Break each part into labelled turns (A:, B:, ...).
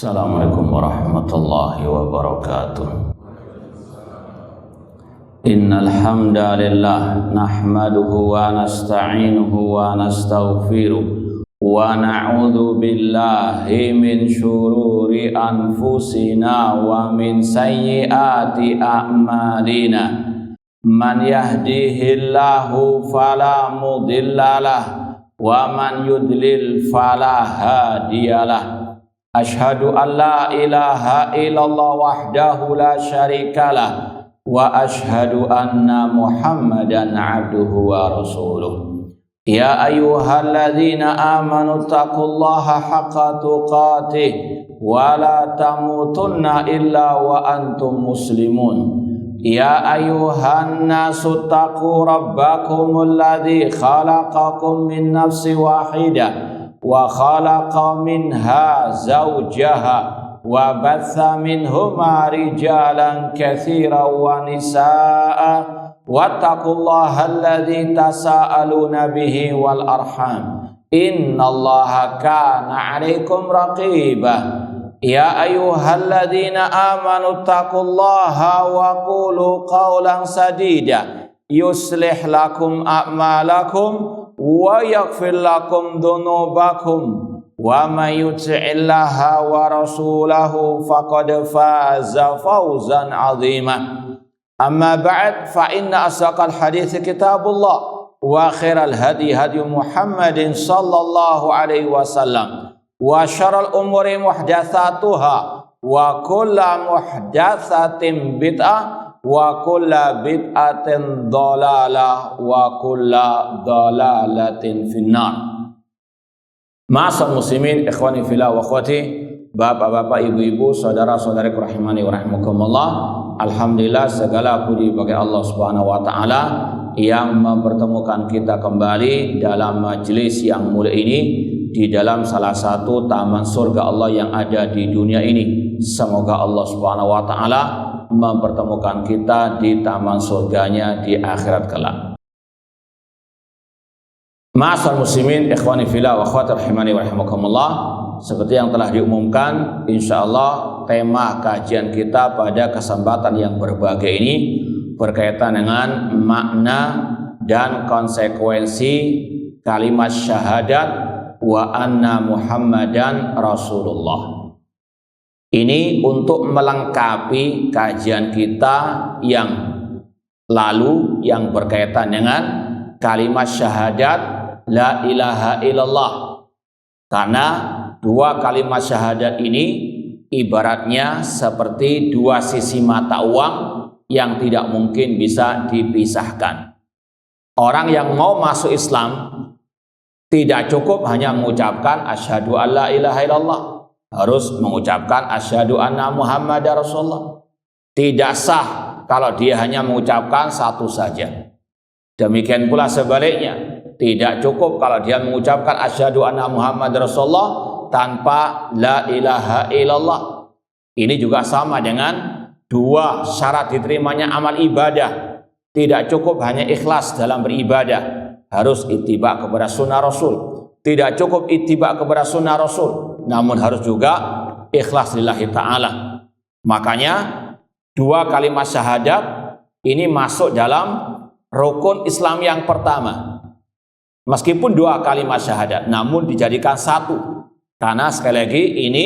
A: Assalamualaikum warahmatullahi wabarakatuh. Innal hamdalillah nahmaduhu wa nasta'inuhu wa nastaghfiruh wa na'udzu billahi min syururi anfusina wa min sayyiati a'malina. Man yahdihillahu fala mudhillalah wa man yudlil fala hadiyalah. Ashhadu an la ilaha illallah wahdahu la syarikalah wa ashhadu anna Muhammadan abduhu wa rasuluh. Ya ayyuhalladzina amanu taqullaha haqqa tuqatih wa la tamutunna illa wa antum muslimun. Ya ayyuhan nasu taqu rabbakumul ladzi khalaqakum min nafsin wahidah wa khalaqa minha zawjaha wa batha minhuma rijalan katsiran wa nisaa wattaqullaha alladzi tasaaluna bihi wal arham innallaha kana 'alaikum raqiba. Ya ayyuhalladzina amanu taqullaha wa qulu qawlan sadida yuslih lakum a'malakum wa yaghfir lakum dhunubakum wa may yuti'illaha wa rasulahu faqad faza fawzan 'azima. Amma ba'd, fa inna asdaqal hadits kitabullah wa khairal hadi hadi Muhammadin sallallahu alaihi wasallam wa syarrul umuri muhdatsatuha wa kullu muhdatsatin bid'ah wa kulla bid'atin dhalalah wa kulla dhalalatin finnar. Ma'asal muslimin, ikhwani fillah wa akhwati, bapak-bapak, ibu-ibu, saudara-saudariku rahimani wa rahimakumullah. Alhamdulillah, segala puji bagi Allah Subhanahu wa taala yang mempertemukan kita kembali dalam majelis yang mulia ini di dalam salah satu taman surga Allah yang ada di dunia ini. Semoga Allah Subhanahu wa taala mempertemukan kita di taman surganya di akhirat kelak. Ma'asal muslimin, ikhwani fillah wa akhwati rahimani wa rahimakumullah, seperti yang telah diumumkan, insyaallah tema kajian kita pada kesempatan yang berbahagia ini berkaitan dengan makna dan konsekuensi kalimat syahadat wa anna Muhammadan Rasulullah. Ini untuk melengkapi kajian kita yang lalu yang berkaitan dengan kalimat syahadat la ilaha illallah. Karena dua kalimat syahadat ini ibaratnya seperti dua sisi mata uang yang tidak mungkin bisa dipisahkan. Orang yang mau masuk Islam tidak cukup hanya mengucapkan asyhadu alla ilaha illallah, harus mengucapkan asyhadu anna Muhammadar Rasulullah. Tidak sah kalau dia hanya mengucapkan satu saja. Demikian pula sebaliknya, tidak cukup kalau dia mengucapkan asyhadu anna Muhammadar Rasulullah tanpa la ilaha illallah. Ini juga sama dengan dua syarat diterimanya amal ibadah. Tidak cukup hanya ikhlas dalam beribadah, harus ittiba kepada sunnah Rasul. Tidak cukup ittiba kepada sunnah Rasul, namun harus juga ikhlas lillahi ta'ala. Makanya dua kalimat syahadat ini masuk dalam rukun Islam yang pertama. Meskipun dua kalimat syahadat, namun dijadikan satu. Karena sekali lagi ini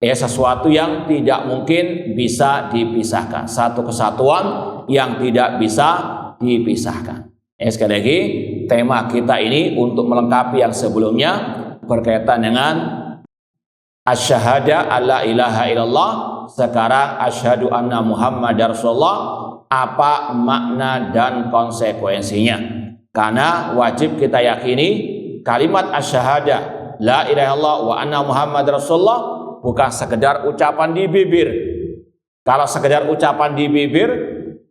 A: sesuatu yang tidak mungkin bisa dipisahkan. Satu kesatuan yang tidak bisa dipisahkan. Sekali lagi, tema kita ini untuk melengkapi yang sebelumnya berkaitan dengan asyhadu alla ilaha illallah, sekarang asyhadu anna Muhammadar Rasulullah. Apa makna dan konsekuensinya? Karena wajib kita yakini kalimat asyhadu la ilaha illallah wa anna Muhammadar Rasulullah bukan sekedar ucapan di bibir. Kalau sekedar ucapan di bibir,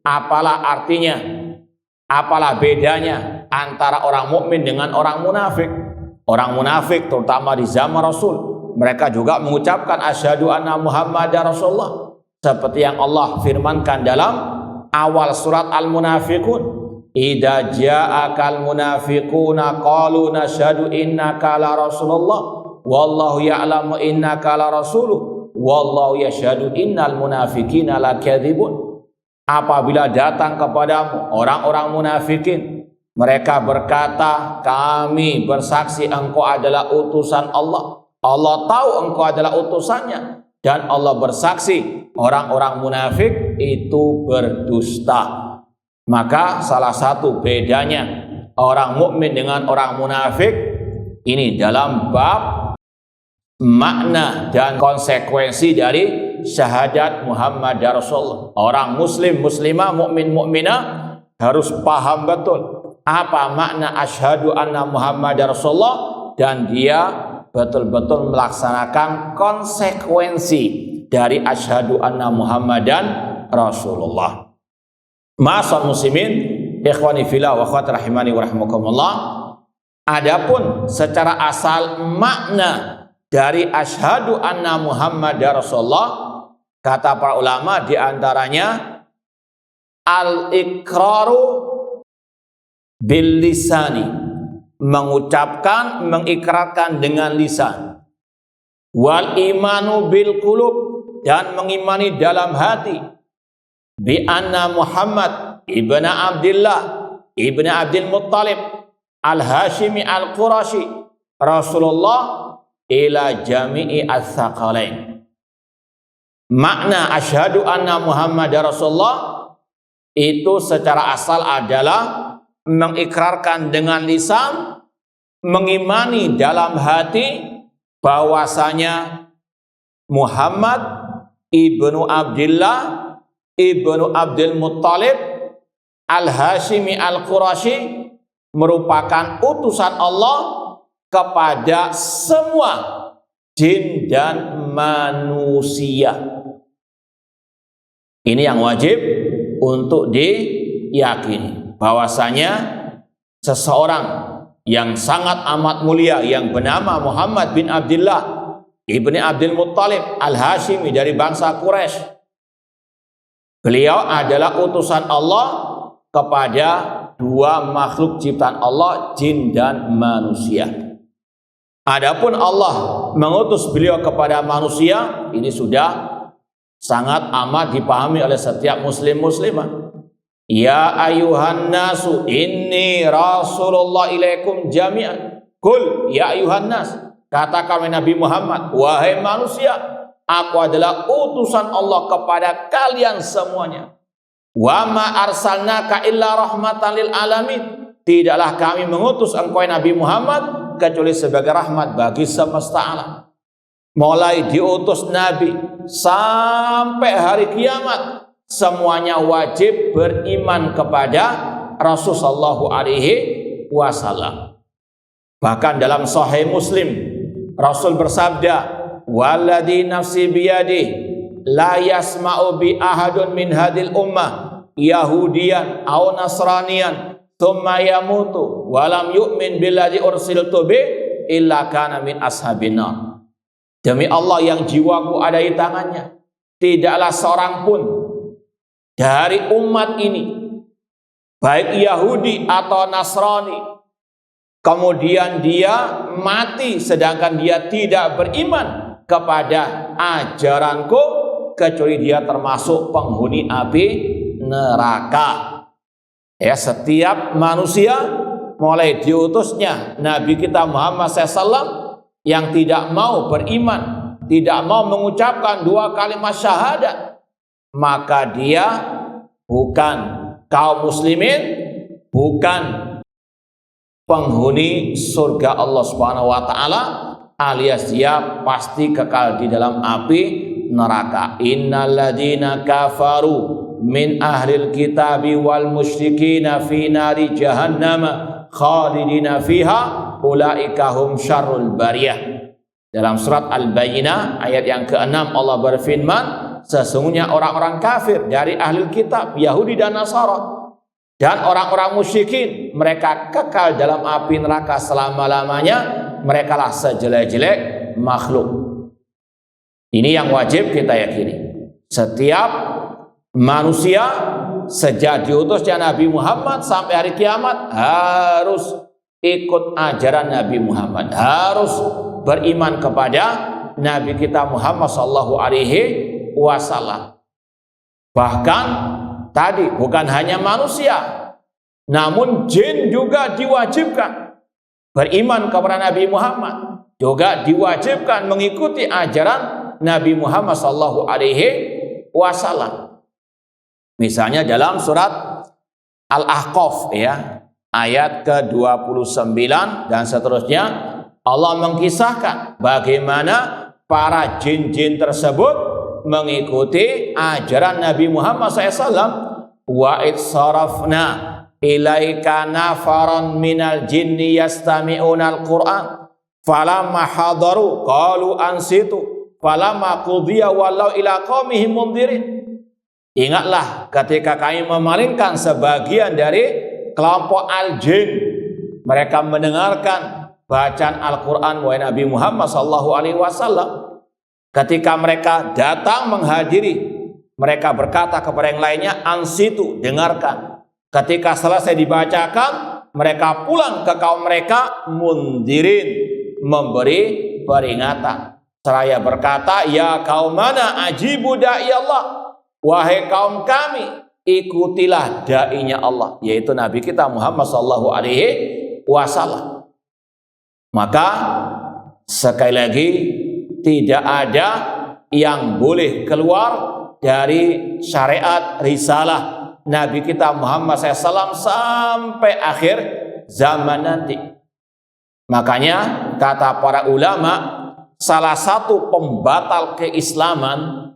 A: apalah artinya? Apalah bedanya antara orang mukmin dengan orang munafik? Orang munafik terutama di zaman Rasul, mereka juga mengucapkan asyhadu anna Muhammadar Rasulullah, seperti yang Allah firmankan dalam awal surat Al-Munafiqun, idza ja'akal munafiquna qalu nashhadu innaka la rasulullah wallahu ya'lamu innaka la rasuluh wallahu yashhadu innal munafiqina lakadzibun. Apabila datang kepadamu orang-orang munafikin, mereka berkata, kami bersaksi engkau adalah utusan Allah. Allah tahu engkau adalah utusannya, dan Allah bersaksi orang-orang munafik itu berdusta. Maka salah satu bedanya orang mukmin dengan orang munafik ini dalam bab makna dan konsekuensi dari syahadat Muhammad Rasulullah. Orang muslim, muslimah, mukmin, mukminah harus paham betul apa makna asyhadu anna Muhammad Rasulullah, dan dia betul-betul melaksanakan konsekuensi dari asyhadu anna Muhammadan Rasulullah. Ma'asal muslimin, ikhwani fillah wa akhwati rahimani wa rahimakumullah. Adapun secara asal makna dari asyhadu anna Muhammad Rasulullah, kata para ulama diantaranya al-iqraru bil lisani, mengucapkan, mengikrarkan dengan lisan, wal imanu bil qulub, dan mengimani dalam hati, bi anna Muhammad ibnu Abdullah ibnu Abdul Muttalib al-Hashimi al-Qurashi Rasulullah ila jami'i as-saqalain. Makna asyhadu anna Muhammad Rasulullah itu secara asal adalah mengikrarkan dengan lisan, mengimani dalam hati bahwasanya Muhammad ibnu Abdullah ibnu Abdul Muttalib al-Hashimi al-Qurashi merupakan utusan Allah kepada semua jin dan manusia. Ini yang wajib untuk diyakini, bahwasanya seseorang yang sangat amat mulia yang bernama Muhammad bin Abdullah ibni Abdul Muttalib al-Hashimi dari bangsa Quraisy, beliau adalah utusan Allah kepada dua makhluk ciptaan Allah, jin dan manusia. Adapun Allah mengutus beliau kepada manusia, ini sudah sangat amat dipahami oleh setiap muslim muslimah. Ya ayuhan nasu inni rasulullah ilaikum jami'an. Kul ya ayuhan nas, katakan Nabi Muhammad, wahai manusia, aku adalah utusan Allah kepada kalian semuanya. Wa ma arsalnaka illa rahmatan lil alamin. Tidaklah kami mengutus engkau Nabi Muhammad kecuali sebagai rahmat bagi semesta alam. Mulai diutus Nabi sampai hari kiamat, semuanya wajib beriman kepada Rasulullah sallallahu alaihi wasallam. Bahkan dalam Sahih Muslim, Rasul bersabda, "Walladzi nafsi biyadihi la yasma'u bi ahadun min hadil ummah yahudiyan aw nasraniyan thumma yamutu wa lam yu'min billadzi ursiltu bi illa kana min ashabin nar." Demi Allah yang jiwaku ada di tangannya, tidaklah seorang pun dari umat ini, baik Yahudi atau Nasrani, kemudian dia mati sedangkan dia tidak beriman kepada ajaranku, kecuali dia termasuk penghuni api neraka. Ya, setiap manusia mulai diutusnya Nabi kita Muhammad SAW yang tidak mau beriman, tidak mau mengucapkan dua kalimat syahadat, maka dia bukan kaum muslimin, bukan penghuni surga Allah Subhanahu wa taala, alias dia pasti kekal di dalam api neraka. Innalladzina kafaru min ahlil kitabi wal musyrikina fi nari jahannam khalidina fiha ulaika hum syarrul bariyah. Dalam surat Al-Bayyinah ayat yang ke-6 Allah berfirman, sesungguhnya orang-orang kafir dari ahli kitab Yahudi dan Nasara dan orang-orang musyrikin, mereka kekal dalam api neraka selama-lamanya, mereka lah sejelek-jelek makhluk. Ini yang wajib kita yakini. Setiap manusia sejak diutusnya Nabi Muhammad sampai hari kiamat harus ikut ajaran Nabi Muhammad, harus beriman kepada Nabi kita Muhammad sallallahu alaihi wasallam. Bahkan tadi bukan hanya manusia, namun jin juga diwajibkan beriman kepada Nabi Muhammad, juga diwajibkan mengikuti ajaran Nabi Muhammad sallallahu alaihi wasallam. Misalnya dalam surat Al-Ahqaf ya, ayat ke-29 dan seterusnya, Allah mengkisahkan bagaimana para jin-jin tersebut mengikuti ajaran Nabi Muhammad SAW. Wa idsarafna ilaika nafaran minal jinni yastami'unal Qur'an falamma hadaru qalu ansitu falamma qudiya wallau ila qaumihim mundirin. Ingatlah ketika kami memalingkan sebagian dari kelompok al-jin, mereka mendengarkan bacaan Al-Quran wahai Nabi Muhammad SAW. Ketika mereka datang menghadiri, mereka berkata kepada yang lainnya, ansitu, dengarkan. Ketika selesai dibacakan, mereka pulang ke kaum mereka, mundirin, memberi peringatan. Seraya berkata, ya kaumana ajibu da'i Allah, wahai kaum kami, ikutilah da'inya Allah, yaitu Nabi kita Muhammad SAW. Maka sekali lagi, tidak ada yang boleh keluar dari syariat risalah Nabi kita Muhammad SAW sampai akhir zaman nanti. Makanya kata para ulama, salah satu pembatal keislaman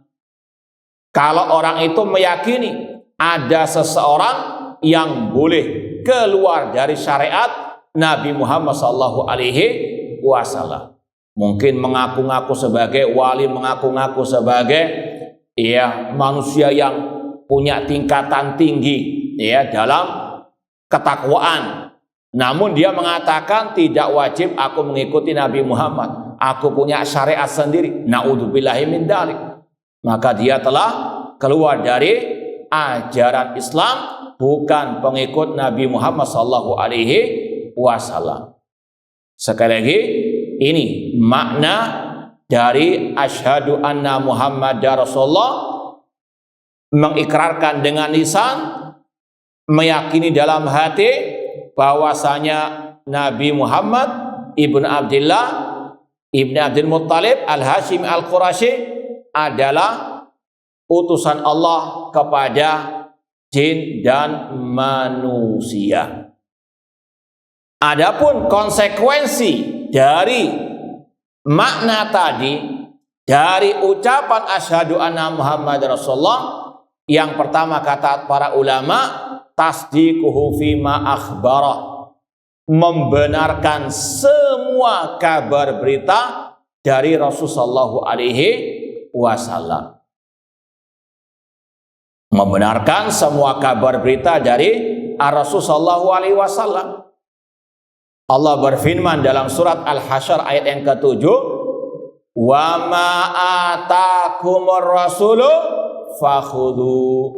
A: kalau orang itu meyakini ada seseorang yang boleh keluar dari syariat Nabi Muhammad SAW. Mungkin mengaku-ngaku sebagai wali, mengaku-ngaku sebagai manusia yang punya tingkatan tinggi dalam ketakwaan. Namun dia mengatakan tidak wajib aku mengikuti Nabi Muhammad. Aku punya syariat sendiri. Na'udzubillahi min dzalik. Maka dia telah keluar dari ajaran Islam, bukan pengikut Nabi Muhammad SAW. Sekali lagi, ini makna dari asyhadu anna Muhammadar Rasulullah, mengikrarkan dengan lisan, meyakini dalam hati bahwasanya Nabi Muhammad ibn Abdullah ibn Abdul Muttalib al-Hashimi al-Qurashi adalah utusan Allah kepada jin dan manusia. Adapun konsekuensi dari makna tadi, dari ucapan asyhadu anna Muhammad Rasulullah, yang pertama kata para ulama, tasdiquhu fima akhbara, membenarkan semua kabar berita dari Rasulullah SAW. Membenarkan semua kabar berita dari Rasulullah SAW. Allah berfirman dalam surat Al-Hasyr ayat yang ke-7, wa ma atakumur rasulu fakhudhu,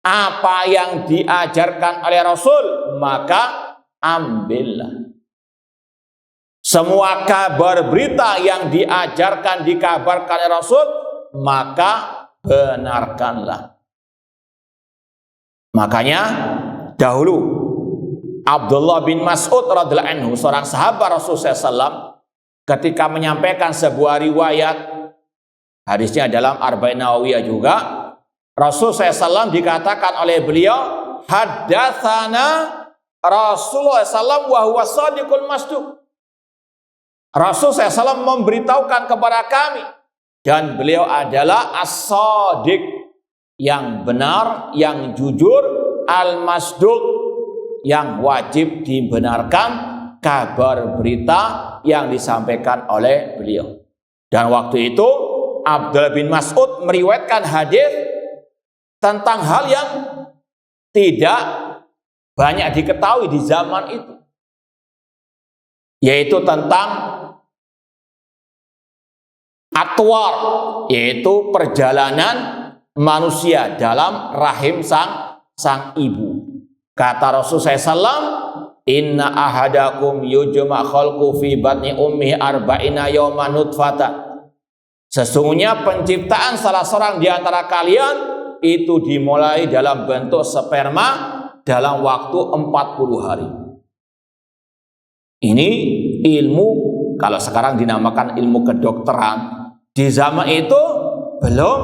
A: apa yang diajarkan oleh Rasul maka ambillah. Semua kabar berita yang diajarkan, dikabarkan oleh Rasul, maka benarkanlah. Makanya dahulu Abdullah bin Mas'ud radhiyallahu anhu, seorang sahabat Rasulullah SAW, ketika menyampaikan sebuah riwayat, hadisnya dalam Arba'in Nawawiyah juga, Rasulullah SAW dikatakan oleh beliau, haddatsana Rasulullah SAW wa huwa shadiqul masduq. Rasulullah SAW memberitahukan kepada kami, dan beliau adalah as-shadiq, yang benar, yang jujur, al-masduq, yang wajib dibenarkan kabar berita yang disampaikan oleh beliau. Dan waktu itu Abdullah bin Mas'ud meriwayatkan hadis tentang hal yang tidak banyak diketahui di zaman itu, yaitu tentang atwar, yaitu perjalanan manusia dalam rahim sang ibu. Kata Rasulullah SAW, Inna ahadakum yujma khalqu fi batni ummihi arba'ina yawman nutfata. Sesungguhnya penciptaan salah seorang di antara kalian itu dimulai dalam bentuk sperma dalam waktu 40 hari. Ini ilmu, kalau sekarang dinamakan ilmu kedokteran, di zaman itu belum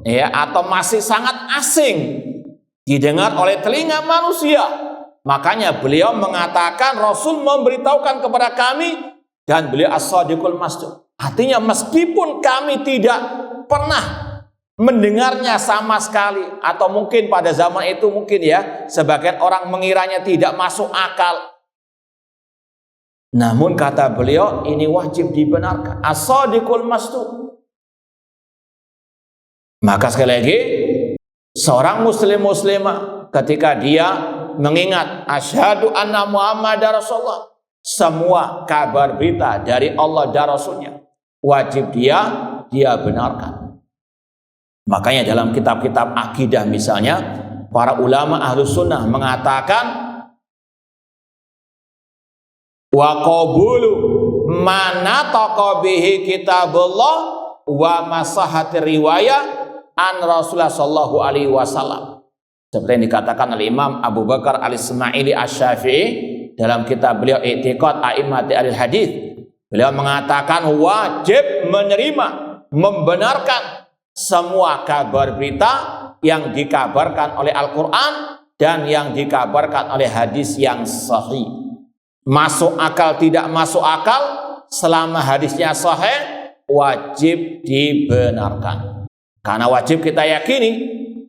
A: ya, atau masih sangat asing didengar oleh telinga manusia. Makanya beliau mengatakan, Rasul memberitahukan kepada kami, dan beliau as-sadiqul masduq. Artinya meskipun kami tidak pernah mendengarnya sama sekali, atau mungkin pada zaman itu mungkin ya sebagian orang mengiranya tidak masuk akal, namun kata beliau ini wajib dibenarkan, as-sadiqul masduq. Maka sekali lagi, seorang muslimah ketika dia mengingat asyhadu anna Muhammadar Rasulullah, semua kabar berita dari Allah dan Rasulnya wajib dia benarkan. Makanya dalam kitab-kitab akidah misalnya, para ulama ahlus sunnah mengatakan wa qabulu manataqa bihi kitabullah wa masahati riwayah an Rasulullah sallallahu alaihi wasallam. Seperti yang dikatakan oleh Imam Abu Bakar al-Ismaili asy-Syafi'i dalam kitab beliau I'tiqad A'immati al-Hadits. Beliau mengatakan wajib menerima, membenarkan semua kabar berita yang dikabarkan oleh Al-Quran dan yang dikabarkan oleh hadis yang sahih. Masuk akal tidak masuk akal, selama hadisnya sahih wajib dibenarkan. Karena wajib kita yakini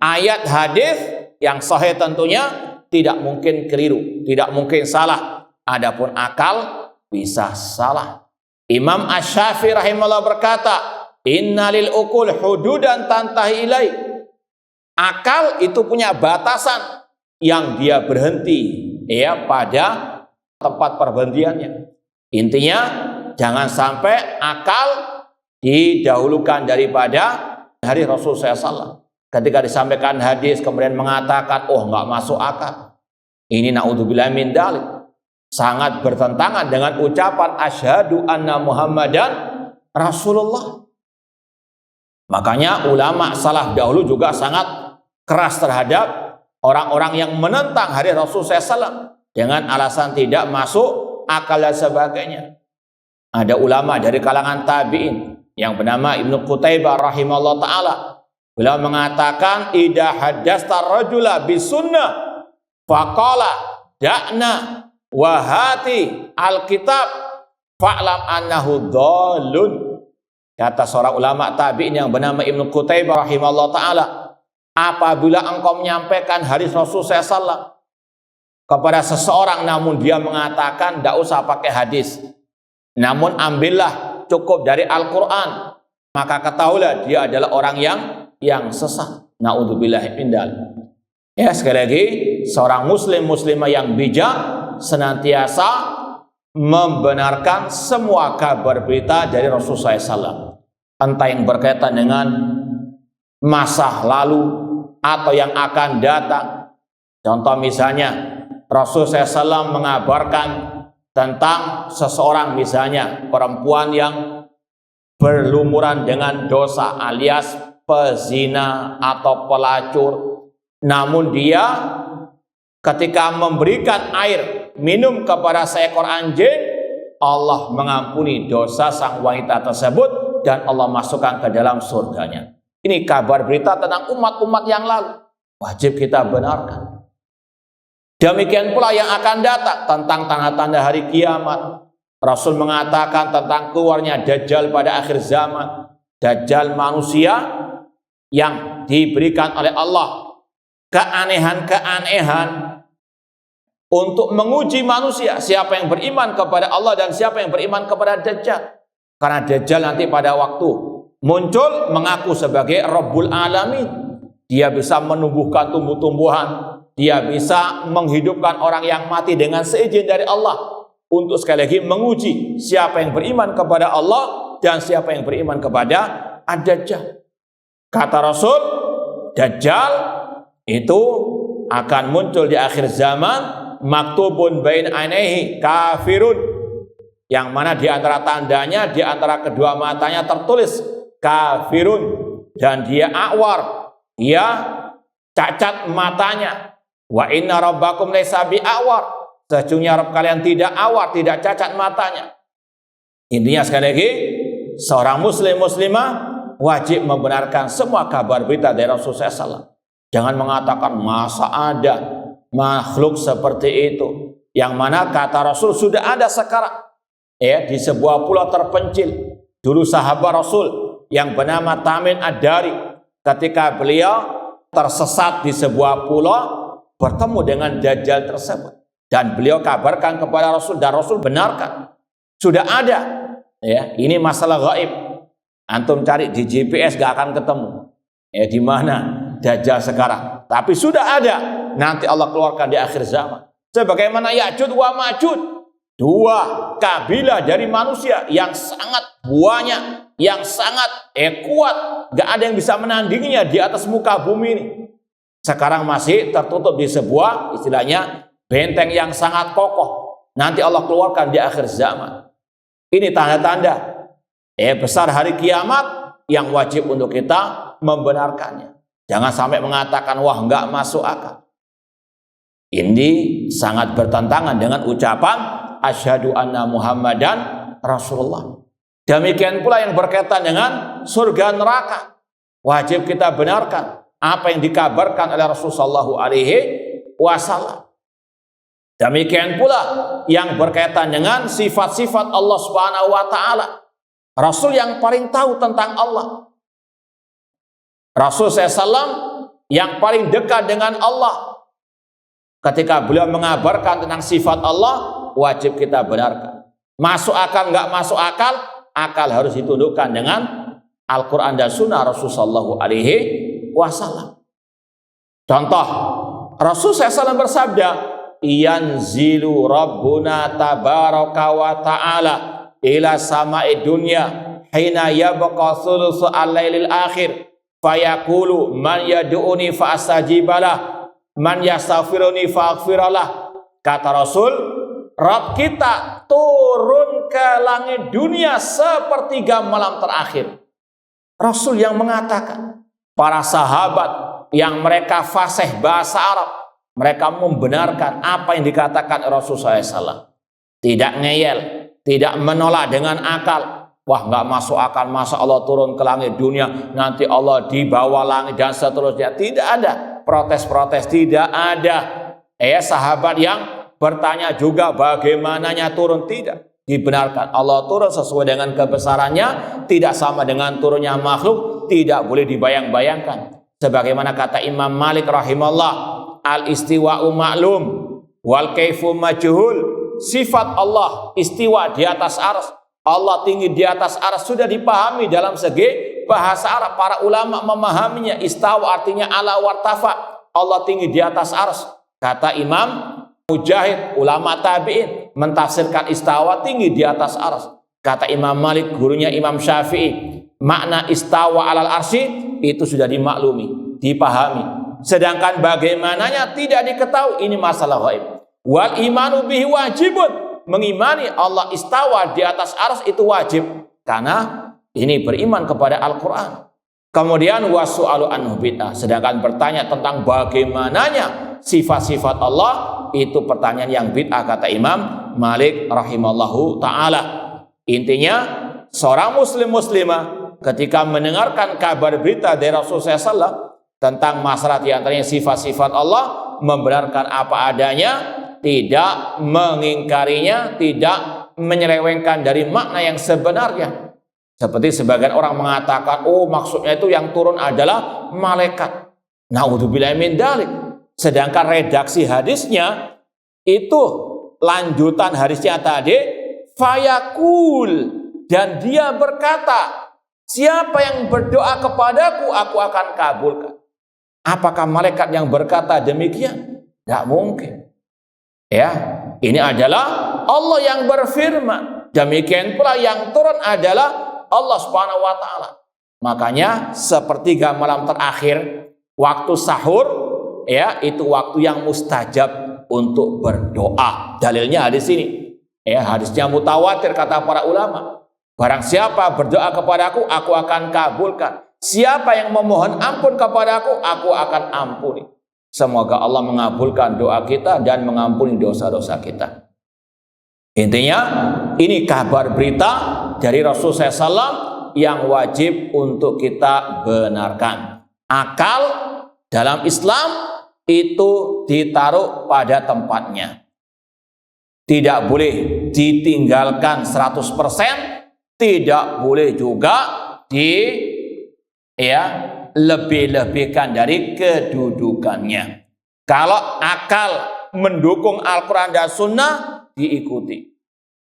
A: ayat hadis yang sahih tentunya tidak mungkin keliru, tidak mungkin salah. Adapun akal bisa salah. Imam Asy-Syafi'i rahimahullah berkata, innalil uqul hududan tantahi ilai. Akal itu punya batasan yang dia berhenti ya pada tempat perberhentiannya. Intinya jangan sampai akal didahulukan daripada hadis Rasul SAW. Ketika disampaikan hadis kemudian mengatakan oh nggak masuk akal, ini naudzubillah min dzalik, sangat bertentangan dengan ucapan asyhadu anna Muhammadan Rasulullah. Makanya ulama salaf dahulu juga sangat keras terhadap orang-orang yang menentang hadis Rasul SAW dengan alasan tidak masuk akal dan sebagainya. Ada ulama dari kalangan tabi'in yang bernama Ibnu Qutaibah rahimahullah ta'ala. Beliau mengatakan idza haddasta rajula bisunnah faqala da'na wa hati alkitab fa'lam annahu dhalun. Kata seorang ulama tabi'in yang bernama Ibnu Qutaibah rahimahullah ta'ala, apabila engkau menyampaikan hadis Rasul SAW kepada seseorang namun dia mengatakan tidak usah pakai hadis, namun ambillah cukup dari Al-Quran, maka ketahuilah dia adalah orang yang sesat. Naudzubillah min dzalik. Ya, sekali lagi, seorang muslim muslimah yang bijak senantiasa membenarkan semua kabar berita dari Rasulullah SAW, entah yang berkaitan dengan masa lalu atau yang akan datang. Contoh misalnya Rasulullah SAW mengabarkan tentang seseorang, misalnya perempuan yang berlumuran dengan dosa alias pezina atau pelacur, namun dia ketika memberikan air minum kepada seekor anjing, Allah mengampuni dosa sang wanita tersebut dan Allah masukkan ke dalam surganya. Ini kabar berita tentang umat-umat yang lalu, wajib kita benarkan. Demikian pula yang akan datang tentang tanda-tanda hari kiamat. Rasul mengatakan tentang keluarnya Dajjal pada akhir zaman. Dajjal manusia yang diberikan oleh Allah keanehan-keanehan untuk menguji manusia, siapa yang beriman kepada Allah dan siapa yang beriman kepada Dajjal. Karena Dajjal nanti pada waktu muncul mengaku sebagai Rabbul Alamin. Dia bisa menumbuhkan tumbuh-tumbuhan, dia bisa menghidupkan orang yang mati dengan seizin dari Allah, untuk sekali lagi menguji siapa yang beriman kepada Allah dan siapa yang beriman kepada Ad-Dajjal. Kata Rasul, Dajjal itu akan muncul di akhir zaman maktubun bain ainaihi kafirun, yang mana di antara tandanya, di antara kedua matanya tertulis kafirun, dan dia awar, dia cacat matanya. Wa inna rabbakum laysa bi'awar, sesungguhnya Rabb kalian tidak awar, tidak cacat matanya. Intinya sekali lagi, seorang muslim muslimah wajib membenarkan semua kabar berita dari Rasulullah SAW. Jangan mengatakan masa ada makhluk seperti itu, yang mana kata Rasul sudah ada sekarang. Ya, di sebuah pulau terpencil, dulu sahabat Rasul yang bernama Tamim Ad-Dari, ketika beliau tersesat di sebuah pulau, bertemu dengan Dajjal tersebut, dan beliau kabarkan kepada Rasul, dan Rasul benarkan sudah ada. Ya, ini masalah gaib. Antum cari di GPS gak akan ketemu. Ya, di mana Dajjal sekarang. Tapi sudah ada. Nanti Allah keluarkan di akhir zaman. Sebagaimana Ya'juj wa Ma'juj, dua kabilah dari manusia yang sangat banyak, yang sangat kuat. Gak ada yang bisa menandinginya di atas muka bumi ini. Sekarang masih tertutup di sebuah, istilahnya, benteng yang sangat kokoh. Nanti Allah keluarkan di akhir zaman. Ini tanda-tanda besar hari kiamat yang wajib untuk kita membenarkannya. Jangan sampai mengatakan, wah nggak masuk akal. Ini sangat bertentangan dengan ucapan asyhadu anna Muhammadan Rasulullah. Demikian pula yang berkaitan dengan surga neraka. Wajib kita benarkan apa yang dikabarkan oleh Rasulullah SAW. Demikian pula yang berkaitan dengan sifat-sifat Allah Subhanahu wa Ta'ala. Rasul yang paling tahu tentang Allah. Rasul SAW yang paling dekat dengan Allah. Ketika beliau mengabarkan tentang sifat Allah, wajib kita benarkan. Masuk akal nggak masuk akal, akal harus ditundukkan dengan Al-Quran dan Sunnah Rasulullah SAW. Contoh, Rasul SAW bersabda, yanzilu Rabbuna tabaraka wa ta'ala ila sama'i dunya hina yabqa thulutsu al-lailil akhir fayaqulu man yad'uni fa astajibalah man yastaghfiruni fa aghfiralah. Kata Rasul, Rabb kita turun ke langit dunia sepertiga malam terakhir. Rasul yang mengatakan, para sahabat yang mereka fasih bahasa Arab, mereka membenarkan apa yang dikatakan Rasulullah SAW. Tidak ngeyel, tidak menolak dengan akal. Wah, nggak masuk akal, masa Allah turun ke langit dunia, nanti Allah di bawah langit dan seterusnya. Tidak ada protes-protes, tidak ada. Sahabat yang bertanya juga bagaimananya turun, tidak dibenarkan. Allah turun sesuai dengan kebesarannya, tidak sama dengan turunnya makhluk, tidak boleh dibayang-bayangkan. Sebagaimana kata Imam Malik rahimahullah, al-istiwa'u ma'lum wal kaifu majhul. Sifat Allah istiwa di atas arsy, Allah tinggi di atas arsy sudah dipahami dalam segi bahasa Arab. Para ulama memahaminya. Istawa artinya ala wartafa, Allah tinggi di atas arsy. Kata Imam Mujahid, ulama tabi'in, mentafsirkan istawa tinggi di atas arsy. Kata Imam Malik, gurunya Imam Syafi'i, makna istawa alal arsy itu sudah dimaklumi, dipahami. Sedangkan bagaimananya tidak diketahui, ini masalah gaib. Wal imanu bihi wajibun, mengimani Allah istawa di atas arsy itu wajib, karena ini beriman kepada Al-Quran. Kemudian wasu'alu anhu bid'ah, sedangkan bertanya tentang bagaimananya sifat-sifat Allah itu pertanyaan yang bid'ah, kata Imam Malik rahimallahu ta'ala. Intinya, seorang muslim muslimah ketika mendengarkan kabar berita dari Rasulullah SAW tentang masalah di antaranya sifat-sifat Allah, membenarkan apa adanya, tidak mengingkarinya, tidak menyelewengkan dari makna yang sebenarnya. Seperti sebagian orang mengatakan, oh maksudnya itu yang turun adalah malaikat. Naudzubillahi min dzalik. Sedangkan redaksi hadisnya itu lanjutan hadisnya tadi, fayaqul, dan dia berkata, siapa yang berdoa kepadaku, aku akan kabulkan. Apakah malaikat yang berkata demikian? Tidak mungkin. Ya, ini adalah Allah yang berfirman. Demikian pula yang turun adalah Allah Subhanahu wa Ta'ala. Makanya sepertiga malam terakhir, waktu sahur, ya, itu waktu yang mustajab untuk berdoa. Dalilnya hadis ini. Ya, hadisnya mutawatir kata para ulama. Barang siapa berdoa kepadaku, aku akan kabulkan. Siapa yang memohon ampun kepadaku, aku akan ampuni. Semoga Allah mengabulkan doa kita dan mengampuni dosa-dosa kita. Intinya, ini kabar berita dari Rasulullah SAW yang wajib untuk kita benarkan. Akal dalam Islam itu ditaruh pada tempatnya. Tidak boleh ditinggalkan 100%, tidak boleh juga lebih-lebihkan dari kedudukannya. Kalau akal mendukung Al-Quran dan Sunnah, diikuti.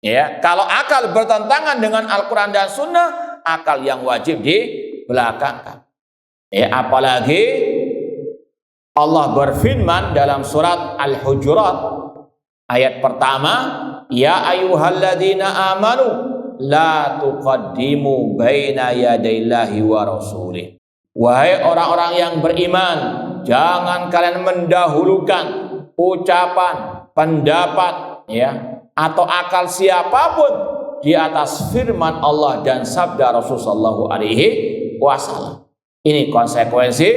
A: Ya, kalau akal bertentangan dengan Al-Quran dan Sunnah, akal yang wajib dibelakangkan. Ya, apalagi Allah berfirman dalam surat Al-Hujurat ayat pertama, ya ayyuhalladzina amanu la tuqaddimu baina yadayillahi wa rasulih. Wahai orang-orang yang beriman, jangan kalian mendahulukan ucapan, pendapat, ya, atau akal siapapun di atas firman Allah dan sabda Rasulullah SAW. Ini konsekuensi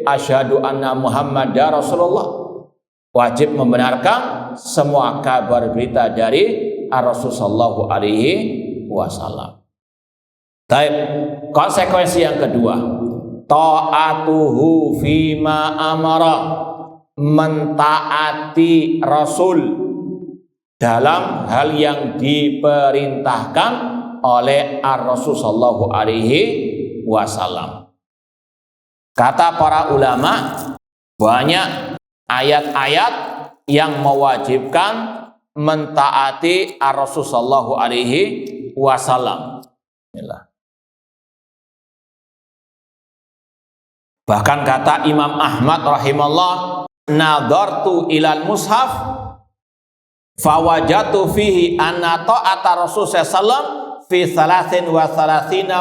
A: asyhadu anna Muhammadar Rasulullah. Wajib membenarkan semua kabar berita dari Rasulullah SAW. Baik, konsekuensi yang kedua, ta'atuhu fima amara, mentaati Rasul dalam hal yang diperintahkan oleh Rasul sallallahu alaihi wasallam. Kata para ulama, banyak ayat-ayat yang mewajibkan mentaati Rasul sallallahu alaihi wasallam. Bahkan kata Imam Ahmad rahimahullah, nadartu ilal mushaf fawajatu fihi anna ta'ata Rasulullah sallam fi 33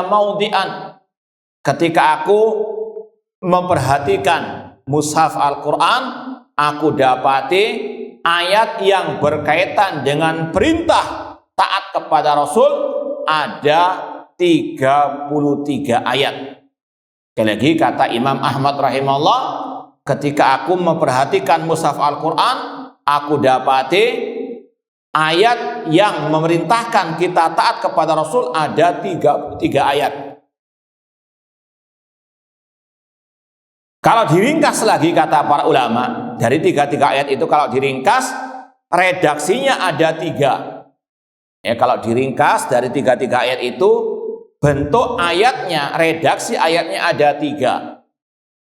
A: maudi'an. Ketika aku memperhatikan mushaf Al-Quran, aku dapati ayat yang berkaitan dengan perintah taat kepada Rasul ada 33 ayat. Sekali lagi kata Imam Ahmad rahimahullah, ketika aku memperhatikan mushaf Al-Quran, aku dapati ayat yang memerintahkan kita taat kepada Rasul ada 33 ayat. Kalau diringkas lagi kata para ulama, dari 33 ayat itu kalau diringkas, redaksinya ada 3. Ya, kalau diringkas dari 33 ayat itu, bentuk ayatnya, redaksi ayatnya ada 3.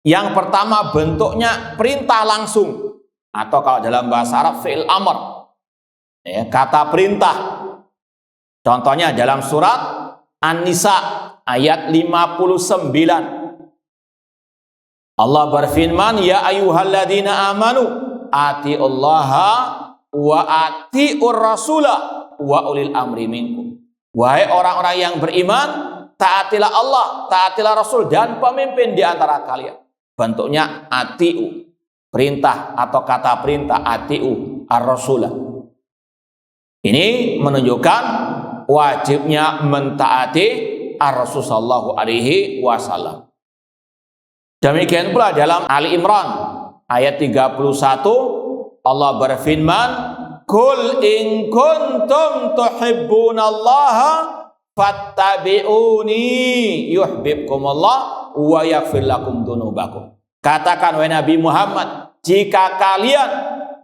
A: Yang pertama bentuknya perintah langsung, atau kalau dalam bahasa Arab fi'il amr, ya, kata perintah. Contohnya dalam surat An-Nisa ayat 59. Allah berfirman, ya ayyuhalladzina amanu atiullaha wa atiur rasulah wa ulil amri minkum. Wahai orang-orang yang beriman, taatilah Allah, taatilah Rasul dan pemimpin di antara kalian. Bentuknya atiu, perintah atau kata perintah, atiu ar-rasulah. Ini menunjukkan wajibnya mentaati ar-Rasul sallallahu alaihi wasallam. Demikian pula dalam Ali Imran ayat 31, Allah berfirman, Qul in kuntum tuhibbunallaha fattabi'uni yuhibbukumullah wa yaghfir lakum dzunubakum. Katakan wahai Nabi Muhammad, jika kalian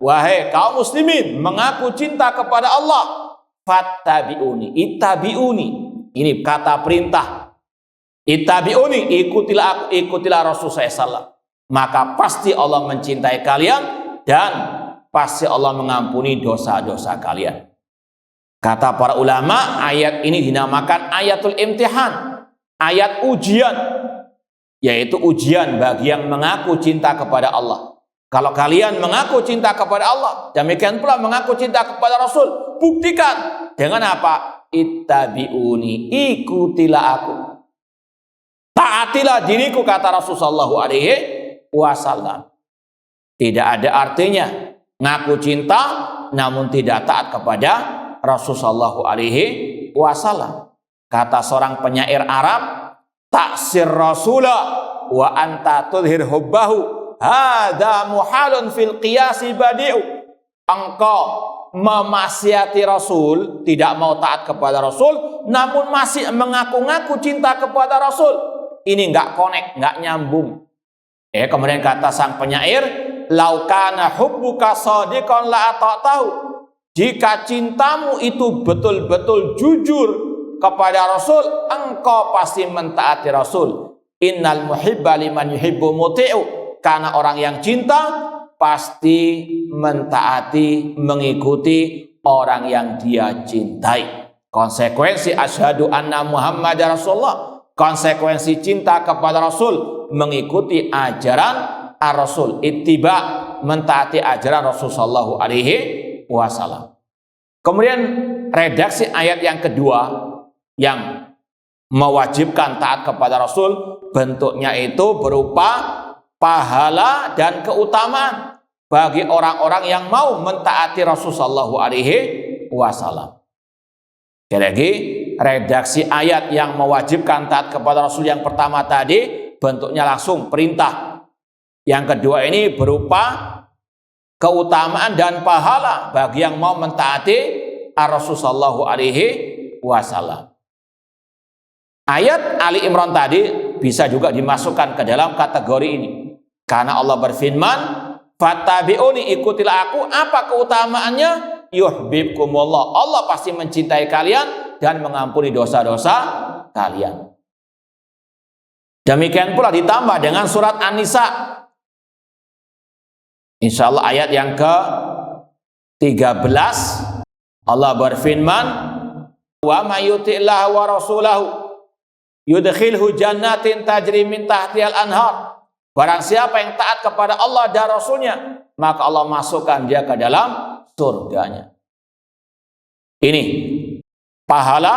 A: wahai kaum muslimin mengaku cinta kepada Allah, fattabi'uni, ittabi'uni. Ini kata perintah. Ittabi'uni, ikutilah aku, ikutilah Rasulullah SAW. Maka pasti Allah mencintai kalian dan pasti Allah mengampuni dosa-dosa kalian. Kata para ulama, ayat ini dinamakan ayatul imtihan, ayat ujian, yaitu ujian bagi yang mengaku cinta kepada Allah. Kalau kalian mengaku cinta kepada Allah, demikian pula mengaku cinta kepada Rasul, buktikan dengan apa? Ittabi'uni, ikutilah aku, taatilah diriku, kata Rasulullah SAW. Tidak ada artinya ngaku cinta namun tidak taat kepada Rasulullah SAW. Kata seorang penyair Arab, taksir Rasulah wa anta tudhir hubbahu hadza muhalun fil qiyasi badi'u. Engkau memaksiati Rasul, tidak mau taat kepada Rasul, namun masih mengaku-ngaku cinta kepada Rasul. Ini enggak connect, enggak nyambung. Kemudian kata sang penyair, laukana hubbuka shadiqan la ata'tahu. Jika cintamu itu betul-betul jujur kepada Rasul, engkau pasti mentaati Rasul. Innal muhibba liman yuhibbu muti'u. Karena orang yang cinta pasti mentaati, mengikuti orang yang dia cintai. Konsekuensi asyhadu anna Muhammadar Rasulullah, konsekuensi cinta kepada Rasul, mengikuti ajaran ar-Rasul, ittiba, mentaati ajaran Rasulullah SAW. Kemudian redaksi ayat yang kedua yang mewajibkan taat kepada Rasul, bentuknya itu berupa pahala dan keutamaan bagi orang-orang yang mau mentaati Rasulullah SAW. Sekali lagi, redaksi ayat yang mewajibkan taat kepada Rasul yang pertama tadi bentuknya langsung perintah. Yang kedua ini berupa keutamaan dan pahala bagi yang mau mentaati Rasulullah SAW. Ayat Ali Imran tadi bisa juga dimasukkan ke dalam kategori ini. Karena Allah berfirman, fattabi'uni, ikutilah aku. Apa keutamaannya? Yuhibbukumullah. Allah pasti mencintai kalian dan mengampuni dosa-dosa kalian. Demikian pula ditambah dengan surat An-Nisa. Insyaallah ayat yang ke-13 Allah berfirman, wa may yuti'illah wa rasulahu yudkhilhu jannatin tajri min tahtihal anhar. Barang siapa yang taat kepada Allah dan Rasulnya, maka Allah masukkan dia ke dalam surganya. Ini pahala,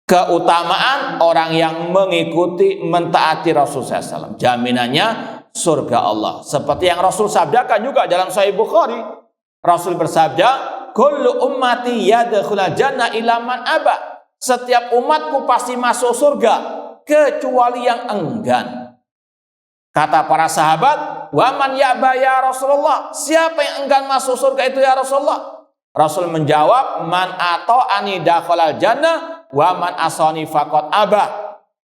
A: keutamaan orang yang mengikuti, mentaati Rasul SAW. Jaminannya surga Allah. Seperti yang Rasul sabdakan juga dalam Sahih Bukhari. Rasul bersabda, kullu ummati yadkhulul jannah illa man aba. Setiap umatku pasti masuk surga kecuali yang enggan. Kata para sahabat, wa man ya'ba ya Rasulullah? Siapa yang enggan masuk surga itu ya Rasulullah? Rasul menjawab, man ata'ani dakhalal jannah wa man asani faqad aba.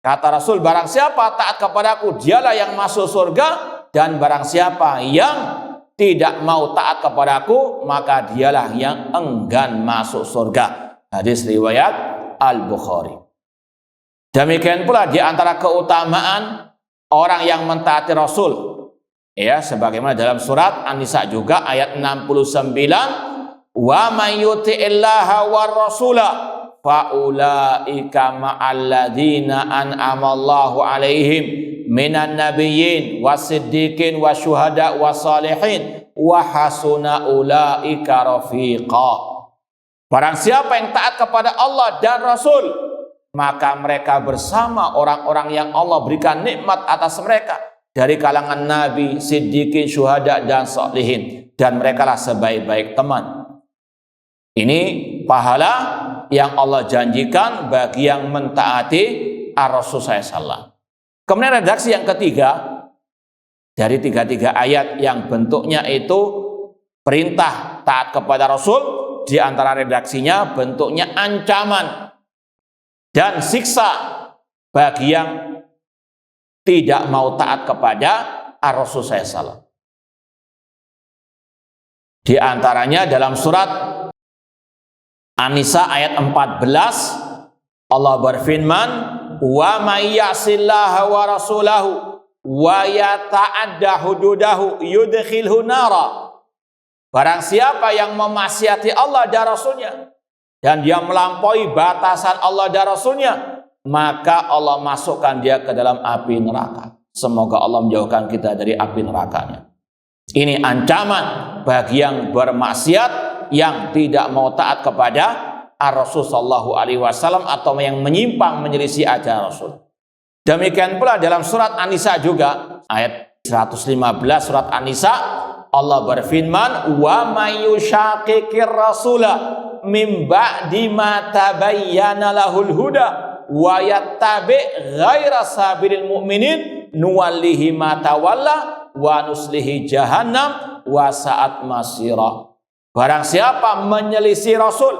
A: Kata Rasul, barang siapa taat kepadaku, dialah yang masuk surga, dan barang siapa yang tidak mau taat kepadaku, maka dialah yang enggan masuk surga. Hadis riwayat Al-Bukhari. Demikian pula di antara keutamaan orang yang mentaati Rasul, ya, sebagaimana dalam surat An-Nisa juga ayat 69, wa may yuti'illaha war rasula fa ulaika ma'alladzina an'amallahu alaihim minan nabiyyin wasiddiqin wasyuhada wasalihin wa hasuna ulaika rafiqa. Barang siapa yang taat kepada Allah dan Rasul, maka mereka bersama orang-orang yang Allah berikan nikmat atas mereka dari kalangan nabi, siddiqin, syuhada, dan salihin, dan merekalah sebaik-baik teman. Ini pahala yang Allah janjikan bagi yang mentaati Ar-Rasul SAW. Kemudian redaksi yang ketiga dari tiga ayat yang bentuknya itu perintah taat kepada Rasul, di antara redaksinya bentuknya ancaman dan siksa bagi yang tidak mau taat kepada Ar-Rasul SAW. Di antaranya dalam surat An-Nisa ayat 14 Allah berfirman, wa may ya'sillaha wa rasulahu wa yata'adda hududahu yudkhilhu nara. Barang siapa yang memaksiati Allah dan Rasulnya dan dia melampaui batasan Allah dan Rasulnya, maka Allah masukkan dia ke dalam api neraka. Semoga Allah menjauhkan kita dari api nerakanya. Ini ancaman bagi yang bermaksiat, yang tidak mau taat kepada Ar-Rasul sallallahu alaihi wasallam atau yang menyimpang menyelisih ajaran Rasul. Demikian pula dalam surat An-Nisa juga ayat 115 surat An-Nisa Allah berfirman, wa may yushaqiqir rasula mim ba'di ma tabayyana lahul huda wa yattabi' ghaira sabilil mu'minin nuwallihi ma tawalla wa nuslihi jahannam wa sa'at masira. Barang siapa menyelisih Rasul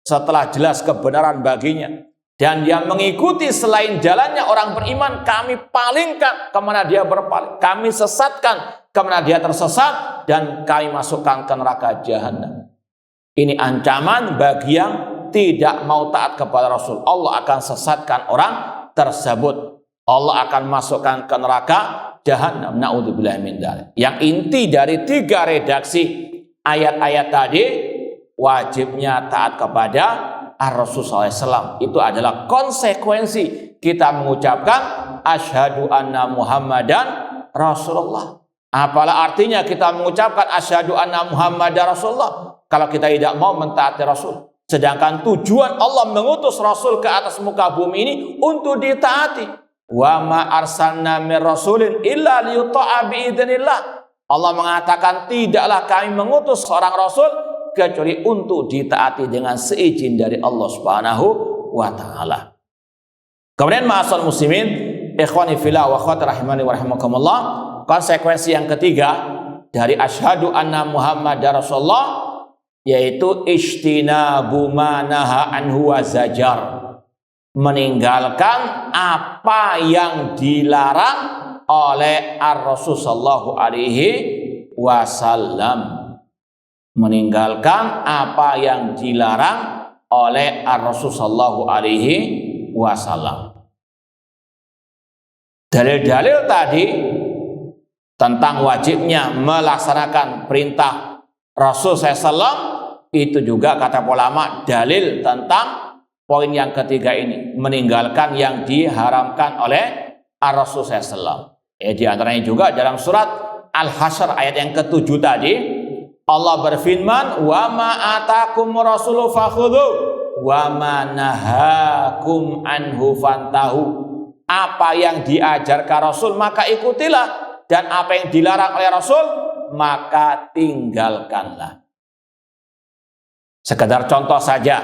A: setelah jelas kebenaran baginya dan dia mengikuti selain jalannya orang beriman, kami palingkan kemana dia berpaling, kami sesatkan kemana dia tersesat, dan kami masukkan ke neraka jahanam. Ini ancaman bagi yang tidak mau taat kepada Rasul. Allah akan sesatkan orang tersebut. Allah akan masukkan ke neraka jahanam. Na'udzubillah min dzalik. Yang inti dari 3 redaksi ayat-ayat tadi, wajibnya taat kepada Ar-Rasul SAW. Itu adalah konsekuensi kita mengucapkan asyhadu anna Muhammadan Rasulullah. Apalah artinya kita mengucapkan asyhadu anna Muhammadar Rasulullah kalau kita tidak mau mentaati Rasul. Sedangkan tujuan Allah mengutus Rasul ke atas muka bumi ini untuk ditaati. Wa ma arsalna mir rasulin illa liyuta'a biidznillah. Allah mengatakan tidaklah kami mengutus seorang rasul kecuali untuk ditaati dengan seizin dari Allah Subhanahu wa taala. Kemudian ma'asal muslimin, ikhwani fillah wa akhwati rahimani wa rahimakumullah, konsekuensi yang ketiga dari asyhadu anna Muhammadar Rasulullah yaitu ijtinabu ma naha anhu wa zajar. Meninggalkan apa yang dilarang oleh Ar-Rasul sallallahu alaihi wasallam. Meninggalkan apa yang dilarang oleh Ar-Rasul sallallahu alaihi wasallam. Dalil-dalil tadi tentang wajibnya melaksanakan perintah Rasul SAW itu juga kata ulama dalil tentang poin yang ketiga ini, meninggalkan yang diharamkan oleh Ar-Rasul SAW. Di antaranya juga dalam surat Al-Hasyr ayat yang ke-7 tadi, Allah berfirman, wa ma atakum rasulu fakhudhu wa ma nahakum anhu fantahu. Apa yang diajarkan Rasul maka ikutilah, dan apa yang dilarang oleh Rasul maka tinggalkanlah. Sekedar contoh saja,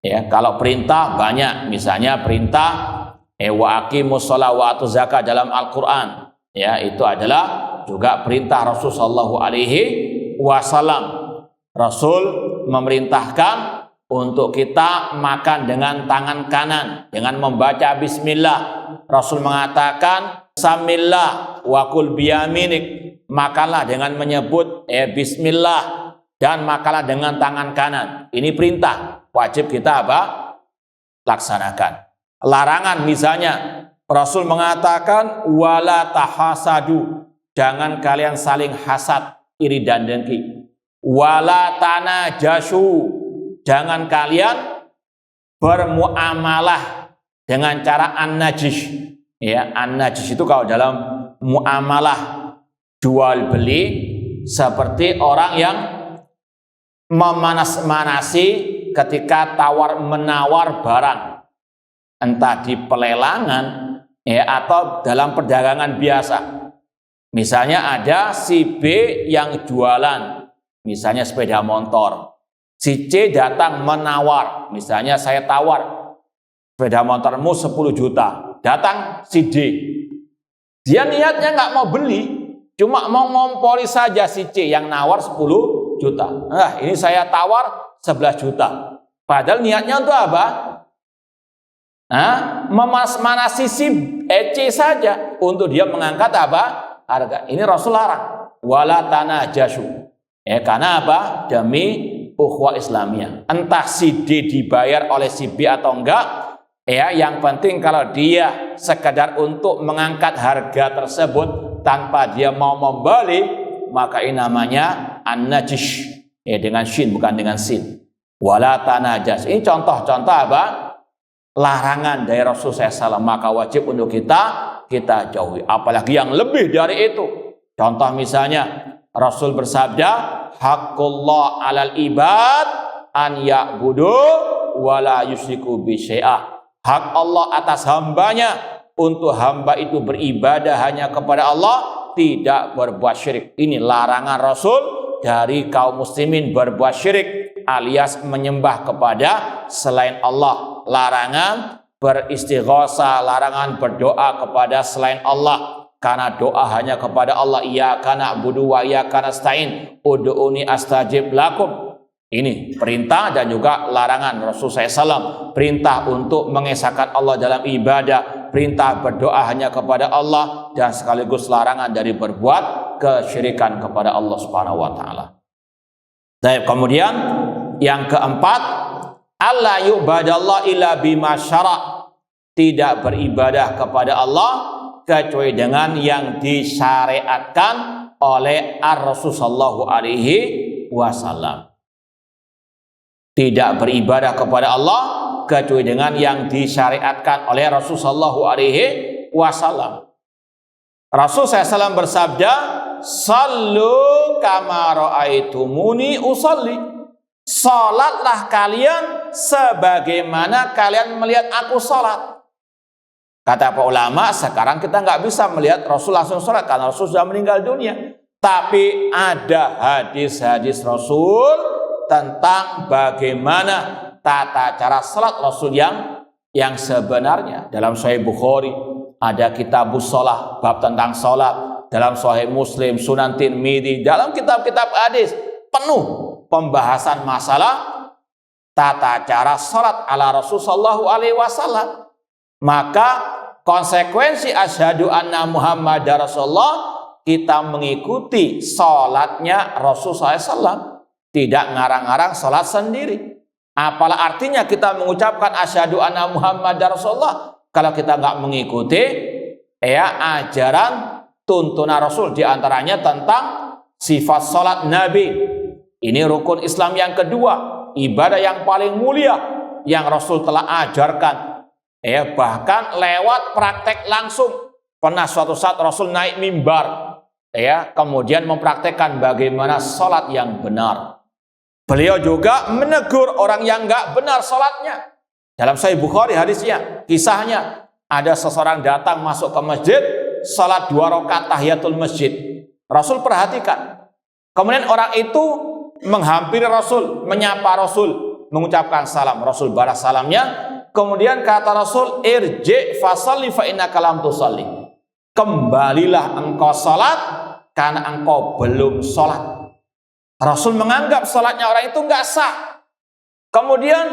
A: ya, kalau perintah banyak, misalnya perintah wa aqimus shalah wa atuz zakat dalam Al-Qur'an, ya, itu adalah juga perintah Rasul sallallahu alaihi wasallam. Rasul memerintahkan untuk kita makan dengan tangan kanan dengan membaca bismillah. Rasul mengatakan samillah wa kul biyaminik, makanlah dengan menyebut bismillah dan makanlah dengan tangan kanan. Ini perintah, wajib kita apa? Laksanakan. Larangan misalnya Rasul mengatakan wala tahasadu, jangan kalian saling hasad, iri dan dengki. Wala tanajashu, jangan kalian bermuamalah dengan cara an-najis. Ya, an-najis itu kalau dalam muamalah jual beli seperti orang yang memanas-manasi ketika tawar menawar barang, entah di pelelangan ya atau dalam perdagangan biasa. Misalnya ada si B yang jualan, misalnya sepeda motor. Si C datang menawar, misalnya saya tawar sepeda motormu 10 juta. Datang si D, dia niatnya nggak mau beli, cuma mau ngompori saja si C yang nawar 10 juta. Nah, ini saya tawar 11 juta. Padahal niatnya untuk apa? Memas-manasi si C saja untuk dia mengangkat apa? Harga. Ini Rasul larang. Wala tanajashu. Karena apa? Demi ukhuwah Islamiyah. Entah si D dibayar oleh si B atau enggak, yang penting kalau dia sekedar untuk mengangkat harga tersebut tanpa dia mau membeli, maka ini namanya an-najis. Dengan shin bukan dengan sin. Wala tanajas. Ini contoh-contoh apa? Larangan dari Rasul SAW, maka wajib untuk kita jauhi. Apalagi yang lebih dari itu. Contoh misalnya Rasul bersabda, haqqullah 'alal ibad an ya'budu wa la yusyriku bi syai'a. Hak Allah atas hambanya untuk hamba itu beribadah hanya kepada Allah tidak berbuat syirik. Ini larangan Rasul dari kaum muslimin berbuat syirik alias menyembah kepada selain Allah. Larangan beristighosa, larangan berdoa kepada selain Allah. Karena doa hanya kepada Allah. Iyyaka na'budu wa iyyaka nasta'in. Ud'uni astajib lakum. Ini perintah dan juga larangan Rasulullah SAW. Perintah untuk mengesahkan Allah dalam ibadah. Perintah berdoa hanya kepada Allah. Dan sekaligus larangan dari berbuat kesyirikan kepada Allah Subhanahu wa Ta'ala. Kemudian yang keempat, alla yu'badallah illa bima syara'. Tidak beribadah kepada Allah kecuali dengan yang disyariatkan oleh Ar-Rasul sallallahu alaihi wasallam. Tidak beribadah kepada Allah kecuali dengan yang disyariatkan oleh Rasul sallallahu alaihi wasallam. Rasul SAW bersabda, "Sallu kama ra'aitumuni usalli." Salatlah kalian sebagaimana kalian melihat aku salat. Kata para ulama, sekarang kita nggak bisa melihat Rasul langsung sholat karena Rasul sudah meninggal dunia. Tapi ada hadis-hadis Rasul tentang bagaimana tata cara sholat Rasul yang sebenarnya. Dalam Sahih Bukhari ada kitabus sholat, bab tentang sholat. Dalam Sahih Muslim, Sunan Tirmidzi, dalam kitab-kitab hadis penuh pembahasan masalah tata cara sholat ala Rasul sallallahu alaihi wasallam. Maka konsekuensi asyhadu anna Muhammadar Rasulullah, kita mengikuti sholatnya Rasul SAW. Tidak ngarang-ngarang sholat sendiri. Apalah artinya kita mengucapkan asyhadu anna Muhammadar Rasulullah kalau kita nggak mengikuti ajaran tuntunan Rasul, diantaranya tentang sifat sholat Nabi. Ini rukun Islam yang kedua, ibadah yang paling mulia yang Rasul telah ajarkan. Bahkan lewat praktek langsung. Pernah suatu saat Rasul naik mimbar, kemudian mempraktekkan bagaimana sholat yang benar. Beliau juga menegur orang yang nggak benar sholatnya. Dalam Sahih Bukhari hadisnya, kisahnya ada seseorang datang masuk ke masjid, sholat 2 rakaat tahiyatul masjid. Rasul perhatikan. Kemudian orang itu menghampiri Rasul, menyapa Rasul, mengucapkan salam. Rasul balas salamnya. Kemudian kata Rasul, irji fasalli fa innaka lam tusalli. Kembalilah engkau salat karena engkau belum salat. Rasul menganggap salatnya orang itu enggak sah. Kemudian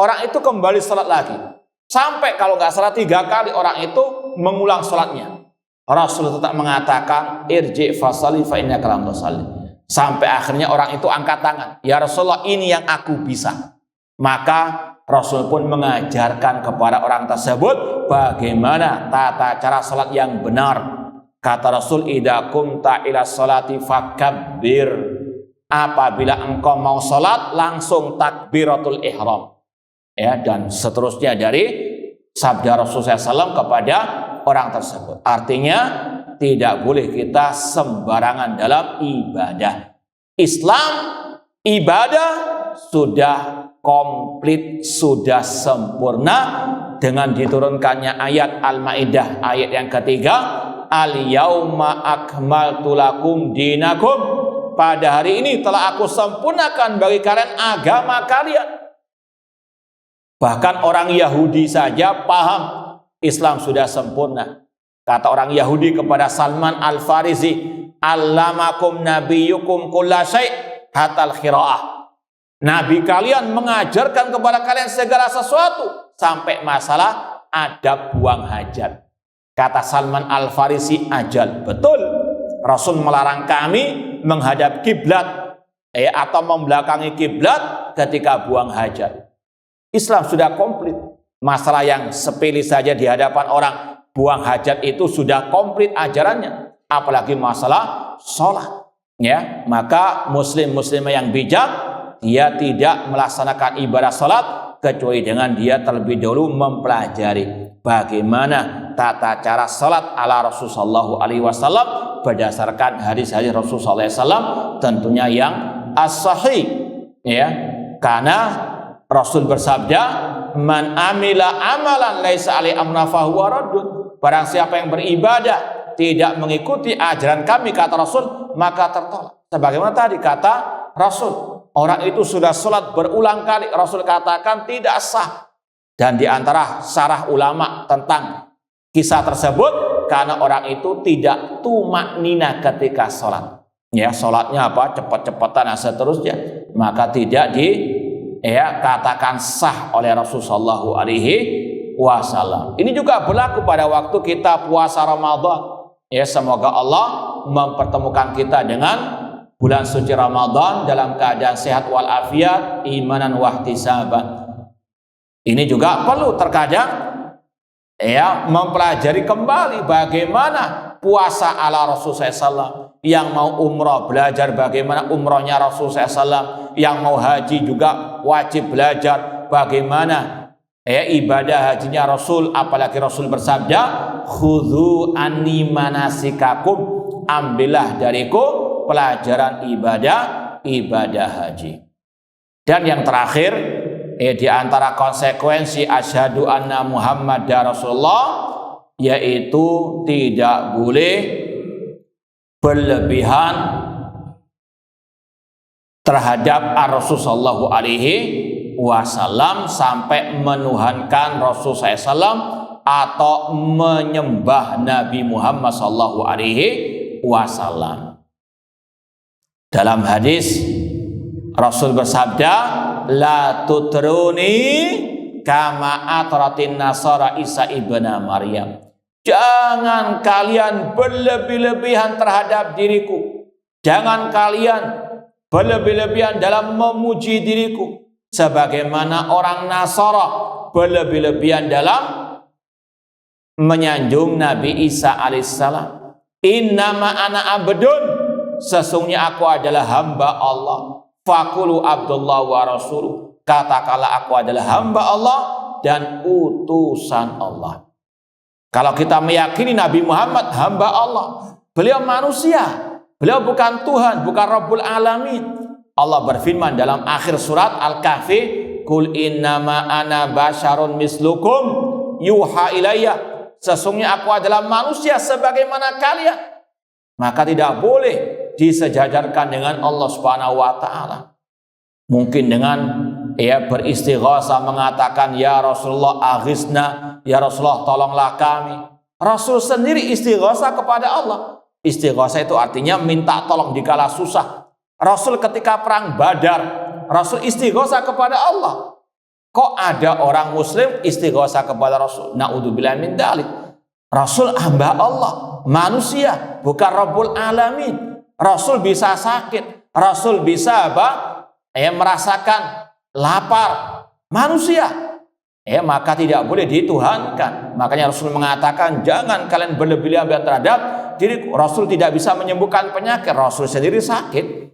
A: orang itu kembali salat lagi. Sampai kalau enggak salah 3 kali orang itu mengulang salatnya. Rasul tetap mengatakan irji fasalli fa innaka lam tusalli. Sampai akhirnya orang itu angkat tangan. Ya Rasulullah, ini yang aku bisa. Maka Rasul pun mengajarkan kepada orang tersebut bagaimana tata cara salat yang benar. Kata Rasul, idza qumta ila sholati fakabbir. Apabila engkau mau salat, langsung takbiratul ihram. Dan seterusnya dari sabda Rasul SAW kepada orang tersebut. Artinya tidak boleh kita sembarangan dalam ibadah. Islam ibadah sudah komplit, sudah sempurna dengan diturunkannya ayat Al-Maidah ayat yang ketiga, al-yauma akmaltu lakum dinakum. Pada hari ini telah aku sempurnakan bagi kalian agama kalian. Bahkan orang Yahudi saja paham Islam sudah sempurna. Kata orang Yahudi kepada Salman Al-Farisi, allamakum nabiyyukum kulla syai' hatal khiraah. Nabi kalian mengajarkan kepada kalian segala sesuatu sampai masalah adab buang hajat. Kata Salman Al-Farisi, ajal, betul. Rasul melarang kami menghadap kiblat atau membelakangi kiblat ketika buang hajat. Islam sudah komplit. Masalah yang sepele saja di hadapan orang, buang hajat itu sudah komplit ajarannya. Apalagi masalah sholat. Maka muslimah yang bijak, dia tidak melaksanakan ibadah salat kecuali dengan dia terlebih dahulu mempelajari bagaimana tata cara salat ala Rasulullah SAW berdasarkan hadis-hadis Rasulullah SAW, tentunya yang as-sahih. Karena Rasul bersabda, man amila amalan laisa alaihi amruna fahuwa raddun. Barang siapa yang beribadah tidak mengikuti ajaran kami, kata Rasul, maka tertolak. Sebagaimana tadi kata Rasul, orang itu sudah sholat berulang kali, Rasul katakan tidak sah. Dan di antara syarah ulama tentang kisah tersebut, karena orang itu tidak tumak nina ketika sholat. Ya, sholatnya apa? Cepat-cepatan dan seterusnya. Maka tidak katakan sah oleh Rasulullah SAW. Ini juga berlaku pada waktu kita puasa Ramadan. Ya, semoga Allah mempertemukan kita dengan bulan suci Ramadan dalam keadaan sehat walafiat, imanan wahtisaban. Ini juga perlu terkadang mempelajari kembali bagaimana puasa ala Rasulullah SAW. Yang mau umrah belajar bagaimana umrahnya Rasulullah SAW. Yang mau haji juga wajib belajar bagaimana ibadah hajinya Rasul. Apalagi Rasul bersabda, khudhu anni manasikakum, ambillah dariku pelajaran ibadah haji. Dan yang terakhir, di antara konsekuensi asyhadu anna Muhammadar Rasulullah, yaitu tidak boleh berlebihan terhadap Rasulullah SAW sampai menuhankan Rasulullah SAW atau menyembah Nabi Muhammad SAW. Dalam hadis Rasul bersabda, la tutruni kama atratin nasara Isa ibn Maryam. Jangan kalian berlebih-lebihan terhadap diriku. Jangan kalian berlebih-lebihan dalam memuji diriku. Sebagaimana orang Nasara berlebih-lebihan dalam menyanjung Nabi Isa alaihissalam. Innama ana abdun, sesungguhnya aku adalah hamba Allah. Fakulu Abdullah wa Rasuluh, katakanlah aku adalah hamba Allah dan utusan Allah. Kalau kita meyakini Nabi Muhammad hamba Allah, beliau manusia, beliau bukan Tuhan, bukan Rabbul Alamin. Allah berfirman dalam akhir surat Al-Kahfi, Qul innama ana basyarun mislukum yuha ilayya, sesungguhnya aku adalah manusia sebagaimana kalian. Maka tidak boleh disejajarkan dengan Allah Subhanahu wa taala. Mungkin dengan beristighatsah mengatakan ya Rasulullah aghisna, ya Rasulullah tolonglah kami. Rasul sendiri istighatsah kepada Allah. Istighatsah itu artinya minta tolong dikala susah. Rasul ketika perang Badar, Rasul istighatsah kepada Allah. Kok ada orang muslim istighatsah kepada Rasul? Naudzubillah min dzalik. Rasul hamba Allah, manusia, bukan Rabbul Alamin. Rasul bisa sakit, Rasul bisa merasakan lapar, manusia. Maka tidak boleh dituhankan. Makanya Rasul mengatakan jangan kalian berlebih-lebihan terhadap diriku. Rasul tidak bisa menyembuhkan penyakit, Rasul sendiri sakit.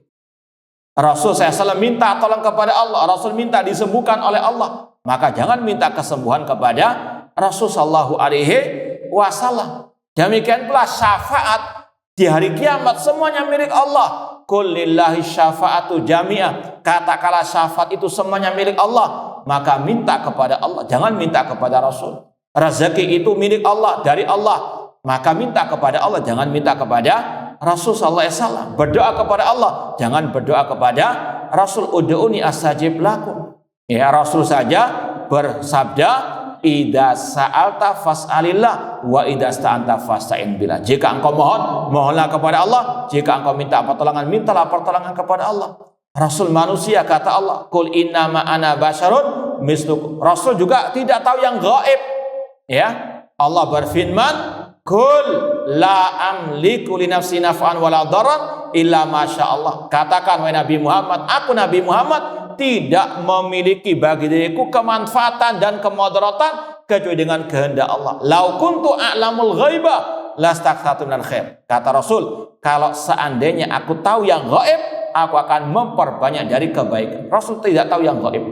A: Rasul SAW minta tolong kepada Allah, Rasul minta disembuhkan oleh Allah. Maka jangan minta kesembuhan kepada Rasul sallallahu alaihi wasallam. Demikian pula syafaat di hari kiamat semuanya milik Allah. Qul lillahi syafa'atu jami'ah, katakanlah syafaat itu semuanya milik Allah. Maka minta kepada Allah, jangan minta kepada Rasul. Rezeki itu milik Allah, dari Allah. Maka minta kepada Allah, jangan minta kepada Rasul sallallahu alaihi wasallam. Berdoa kepada Allah, jangan berdoa kepada Rasul. Ud'uni astajib lakum. Ya, Rasul saja bersabda, idza sa'alta fas'alillah wa idza sta'anta fasta'in billah. Jika engkau mohon, mohonlah kepada Allah. Jika engkau minta pertolongan, mintalah pertolongan kepada Allah. Rasul manusia, kata Allah, qul innama ana basyarun mislukum. Rasul juga tidak tahu yang gaib. Ya, Allah berfirman, qul la amliku li nafsi naf'an wala dharran illa masyaallah. Katakan wahai Nabi Muhammad, aku Nabi Muhammad tidak memiliki bagi diriku kemanfaatan dan kemudaratan kecuali dengan kehendak Allah. Lau kuntu a'lamul ghaiba lastakthartu minal khair. Kata Rasul, kalau seandainya aku tahu yang gaib, aku akan memperbanyak dari kebaikan. Rasul tidak tahu yang gaib.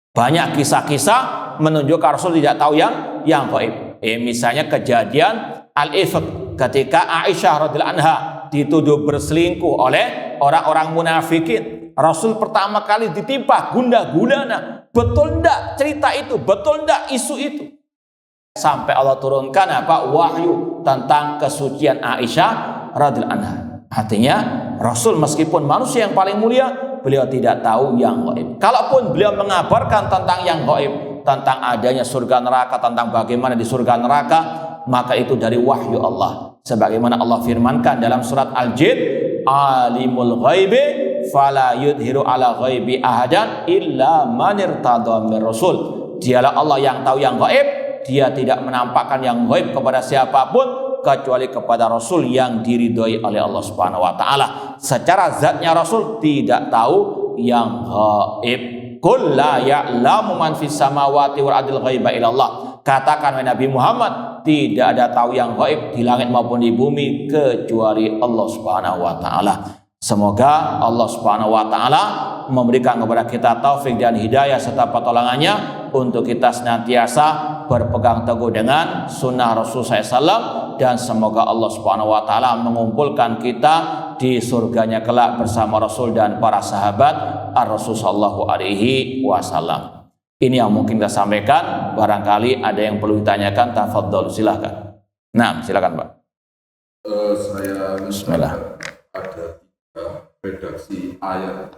A: Banyak kisah-kisah menunjukkan Rasul tidak tahu yang gaib. Misalnya kejadian Al-Ifk ketika Aisyah radhiyallahu anha dituduh berselingkuh oleh orang-orang munafikin. Rasul pertama kali ditimpa gundah gulana. Betul ndak cerita itu? Betul ndak isu itu? sampai Allah turunkan wahyu tentang kesucian Aisyah radhiyallahu anha. Artinya Rasul meskipun manusia yang paling mulia, beliau tidak tahu yang gaib. Kalaupun beliau mengabarkan tentang yang gaib, tentang adanya surga neraka, tentang bagaimana di surga neraka, maka itu dari wahyu Allah. Sebagaimana Allah firmankan dalam surat Al-Jin, alimul ghaibi fala yudhiru ala ghaibi ahadan illa man irtada mir rasul. Dialah Allah yang tahu yang gaib, dia tidak menampakkan yang gaib kepada siapapun kecuali kepada Rasul yang diridhoi oleh Allah Subhanahu wa taala. Secara zatnya Rasul tidak tahu yang gaib. Qul la ya'lamu man fis samawati wal ardil ghaiba illallah. Katakan wahai Nabi Muhammad, tidak ada tahu yang gaib di langit maupun di bumi kecuali Allah Subhanahu wa taala. Semoga Allah Subhanahu wa taala memberikan kepada kita taufik dan hidayah serta pertolongannya untuk kita senantiasa berpegang teguh dengan sunnah Rasul SAW, dan semoga Allah Subhanahu wa taala mengumpulkan kita di surganya kelak bersama Rasul dan para sahabat Ar-Rasul sallallahu alaihi wasallam. Ini yang mungkin kita sampaikan. Barangkali ada yang perlu ditanyakan, tafadhol, silakan. Nah, silakan, Pak.
B: Saya
A: Bismillah.
B: Ada 3 redaksi ayat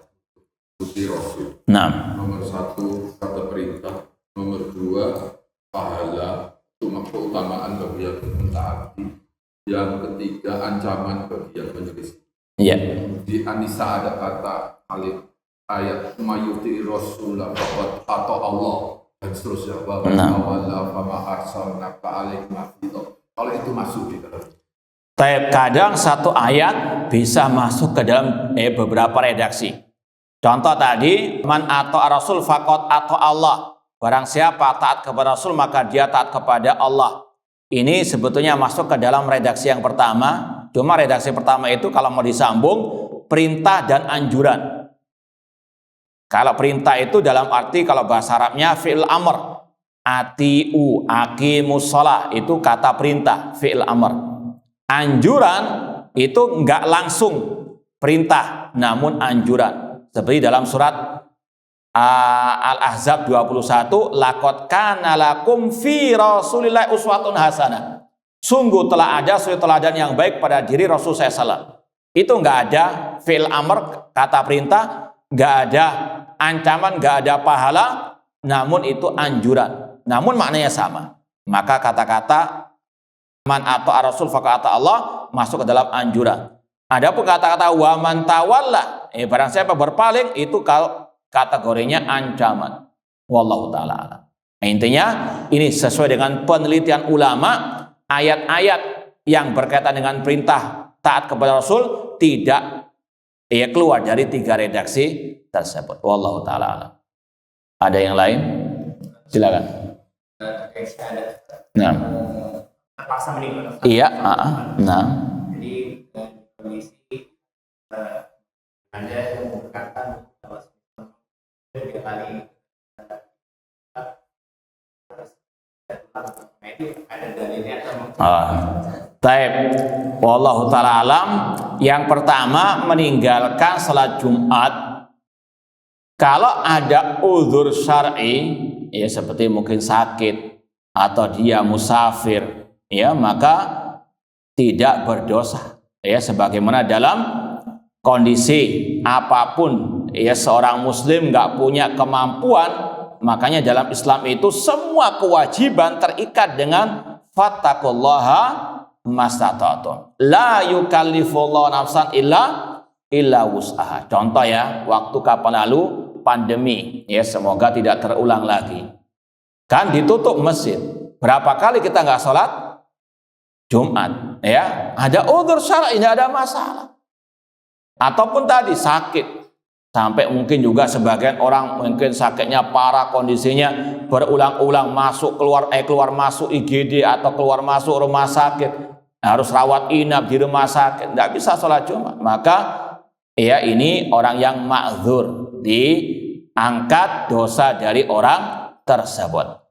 B: putih Rasul.
A: Nah.
B: Nomor 1 kata perintah, nomor 2 pahala, cuma keutamaan bagi yang mentaati, yang ketiga ancaman bagi yang menyelisih.
A: Iya.
B: Di An-Nisa ada kata alif ayat mayuti Rasulullah faqad ata Allah dan seterusnya. Wa wala fama arsalnaka alaihim hafiza. Kalau itu masuk di dalam.
A: Kadang satu ayat bisa masuk ke dalam beberapa redaksi. Contoh tadi, man ata'a Rasul faqad ata Allah. Barang siapa taat kepada Rasul maka dia taat kepada Allah. Ini sebetulnya masuk ke dalam redaksi yang pertama. Cuma redaksi pertama itu kalau mau disambung, perintah dan anjuran. Kalau perintah itu dalam arti kalau bahasa Arabnya fi'il amr. Ati'u, aqimus shalah, itu kata perintah, fi'il amr. Anjuran itu enggak langsung perintah, namun anjuran. Seperti dalam surat Al-Ahzab 21, laqad kana lakum fi Rasulillahi uswatun hasanah. Sungguh telah ada suri teladan yang baik pada diri Rasul SAW. Itu enggak ada fi'il amr, kata perintah, enggak ada ancaman, enggak ada pahala, namun itu anjuran. Namun maknanya sama. Maka kata-kata man ata'a Rasul faqad ata Allah masuk ke dalam anjuran. Adapun kata-kata wa man tawalla, barang siapa berpaling, itu kalau kategorinya ancaman. Wallahu ta'ala alam. Intinya ini sesuai dengan penelitian ulama, ayat-ayat yang berkaitan dengan perintah taat kepada Rasul tidak keluar dari 3 redaksi tersebut. Wallahu ta'ala alam. Ada yang lain? Silakan. Nah. Iya, nah.
C: Jadi kondisi Anda yang mengatakan bahwa 3 kali itu ada dalilnya atau
A: taib. Wallahu ta'ala alam. Yang pertama, meninggalkan salat Jumat kalau ada uzur syar'i, ya seperti mungkin sakit atau dia musafir, ya maka tidak berdosa. Ya sebagaimana dalam kondisi apapun, ya seorang muslim nggak punya kemampuan, makanya dalam Islam itu semua kewajiban terikat dengan fattaqullaha mastata'tum. La yukallifullahu nafsan illa wus'aha. Contoh ya, waktu kapan lalu pandemi, ya semoga tidak terulang lagi. Kan ditutup masjid. Berapa kali kita nggak sholat Jumat? Ya, ada udzur syar'i, tidak ada masalah. Ataupun tadi sakit, sampai mungkin juga sebagian orang mungkin sakitnya parah, kondisinya berulang-ulang masuk keluar masuk IGD atau keluar masuk rumah sakit, harus rawat inap di rumah sakit, tidak bisa sholat Jumat. Maka ya ini orang yang ma'dzur, diangkat dosa dari orang tersebut.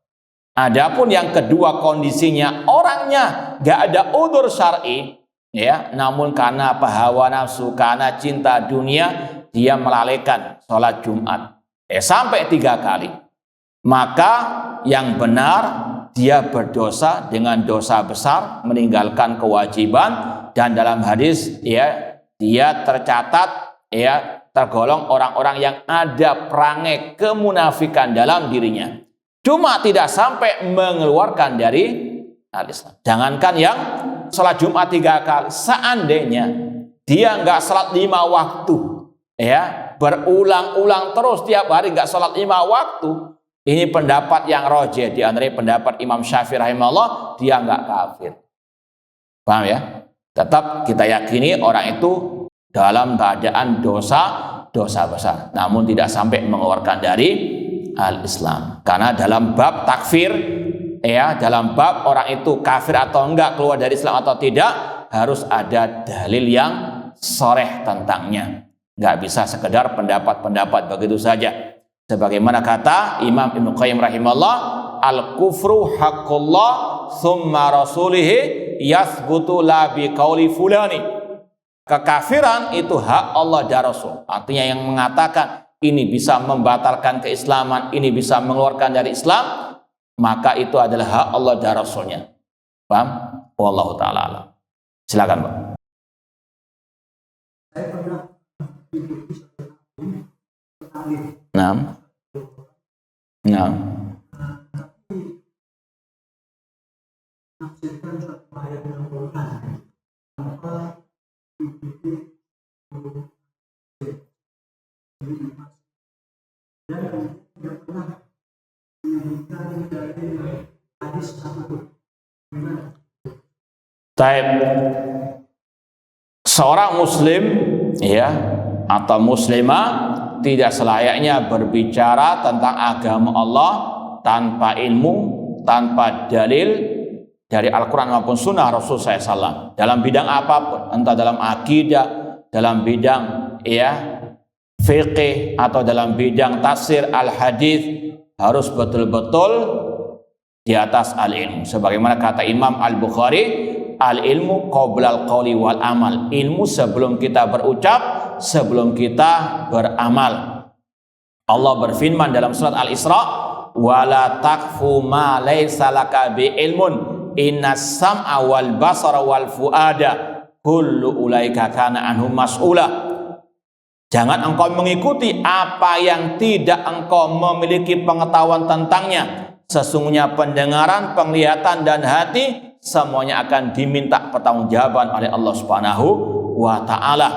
A: Adapun yang kedua kondisinya orangnya gak ada udzur syar'i, ya, namun karena hawa nafsu, karena cinta dunia, dia melalaikan sholat Jumat sampai 3 kali. Maka yang benar dia berdosa dengan dosa besar, meninggalkan kewajiban, dan dalam hadis ya dia tercatat ya tergolong orang-orang yang ada perangai kemunafikan dalam dirinya. Cuma tidak sampai mengeluarkan dari al-Islam. Jangankan yang sholat Jumat 3 kali, seandainya dia nggak sholat 5 waktu, ya berulang-ulang terus tiap hari nggak sholat 5 waktu, ini pendapat yang rajih di antara pendapat Imam Syafi'i rahimahullah, dia nggak kafir. Paham ya? Tetap kita yakini orang itu dalam keadaan dosa besar, namun tidak sampai mengeluarkan dari al-Islam. Karena dalam bab takfir, ya dalam bab orang itu kafir atau enggak, keluar dari Islam atau tidak, harus ada dalil yang sharih tentangnya. Nggak bisa sekedar pendapat-pendapat begitu saja. Sebagaimana kata Imam Ibnu Qayyim rahimahullah, al-kufru haqqullah thumma rasulihi yathbutu la bi qauli fulani. Kekafiran itu hak Allah dan Rasul. Artinya yang mengatakan ini bisa membatalkan keislaman, ini bisa mengeluarkan dari Islam, maka itu adalah hak Allah dan Rasulnya. Paham? Wallahu ta'ala alam. Silakan, Pak.
D: Saya pernah
A: Nah.
D: menafsirkan suatu ayat Al-Quran tanpa dan tidak pernah menyebutkan dari hadis apapun.
A: Taib. Seorang muslim ya atau muslimah tidak selayaknya berbicara tentang agama Allah tanpa ilmu, tanpa dalil dari Al-Quran maupun Sunnah Rasul SAW dalam bidang apapun, entah dalam akidah, dalam bidang ya fiqih atau dalam bidang tafsir al-hadis, harus betul-betul di atas al-ilmu. Sebagaimana kata Imam Al-Bukhari, al-ilmu qoblal qawli wal amal. Ilmu sebelum kita berucap, sebelum kita beramal. Allah berfirman dalam surat Al-Isra, wala taqfu ma laysa laka bi ilmun innas sam'a wal basara wal fuada kullu ulaika kana anhu mas'ula. Jangan engkau mengikuti apa yang tidak engkau memiliki pengetahuan tentangnya. Sesungguhnya pendengaran, penglihatan dan hati semuanya akan diminta pertanggungjawaban oleh Allah Subhanahu wa taala.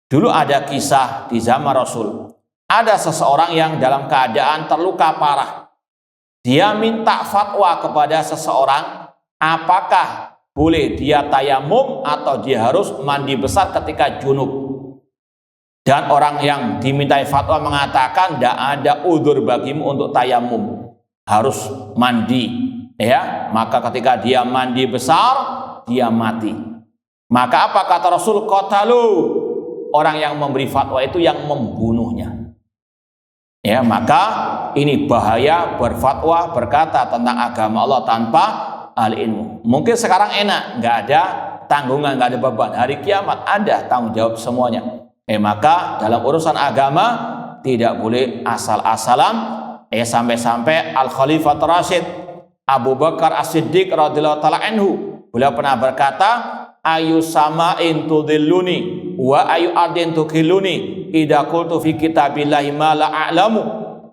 A: Dulu ada kisah di zaman Rasul. Ada seseorang yang dalam keadaan terluka parah. Dia minta fatwa kepada seseorang, apakah boleh dia tayamum atau dia harus mandi besar ketika junub. Dan orang yang dimintai fatwa mengatakan tidak ada udzur bagimu untuk tayamum, harus mandi, ya. Maka ketika dia mandi besar, dia mati. Maka apa kata Rasul? Qatalu, orang yang memberi fatwa itu yang membunuhnya. Ya, maka ini bahaya berfatwa berkata tentang agama Allah tanpa al-ilmu. Mungkin sekarang enak, nggak ada tanggungan, nggak ada beban. Hari kiamat ada tanggung jawab semuanya. Maka dalam urusan agama tidak boleh asal-asalan. Sampai-sampai Al-Khalifah Rasyid Abu Bakar As-Siddiq radhiyallahu ta'ala anhu, beliau pernah berkata, ayu sama'in tudhilluni wa ayu ardin tukilluni idza qultu fi kitabillahi ma la a'lamu.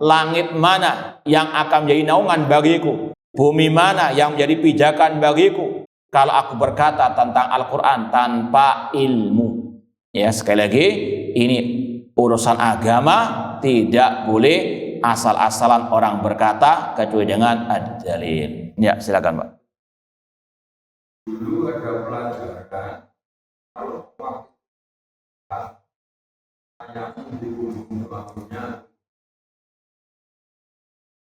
A: Langit mana yang akan menjadi naungan bagiku, bumi mana yang menjadi pijakan bagiku kalau aku berkata tentang Al-Quran tanpa ilmu. Ya, sekali lagi, ini urusan agama tidak boleh asal-asalan orang berkata kecuali dengan ad-dalil. Ya, silakan, Pak.
B: Dulu ada pelajaran kalau hanya di gunung bangunnya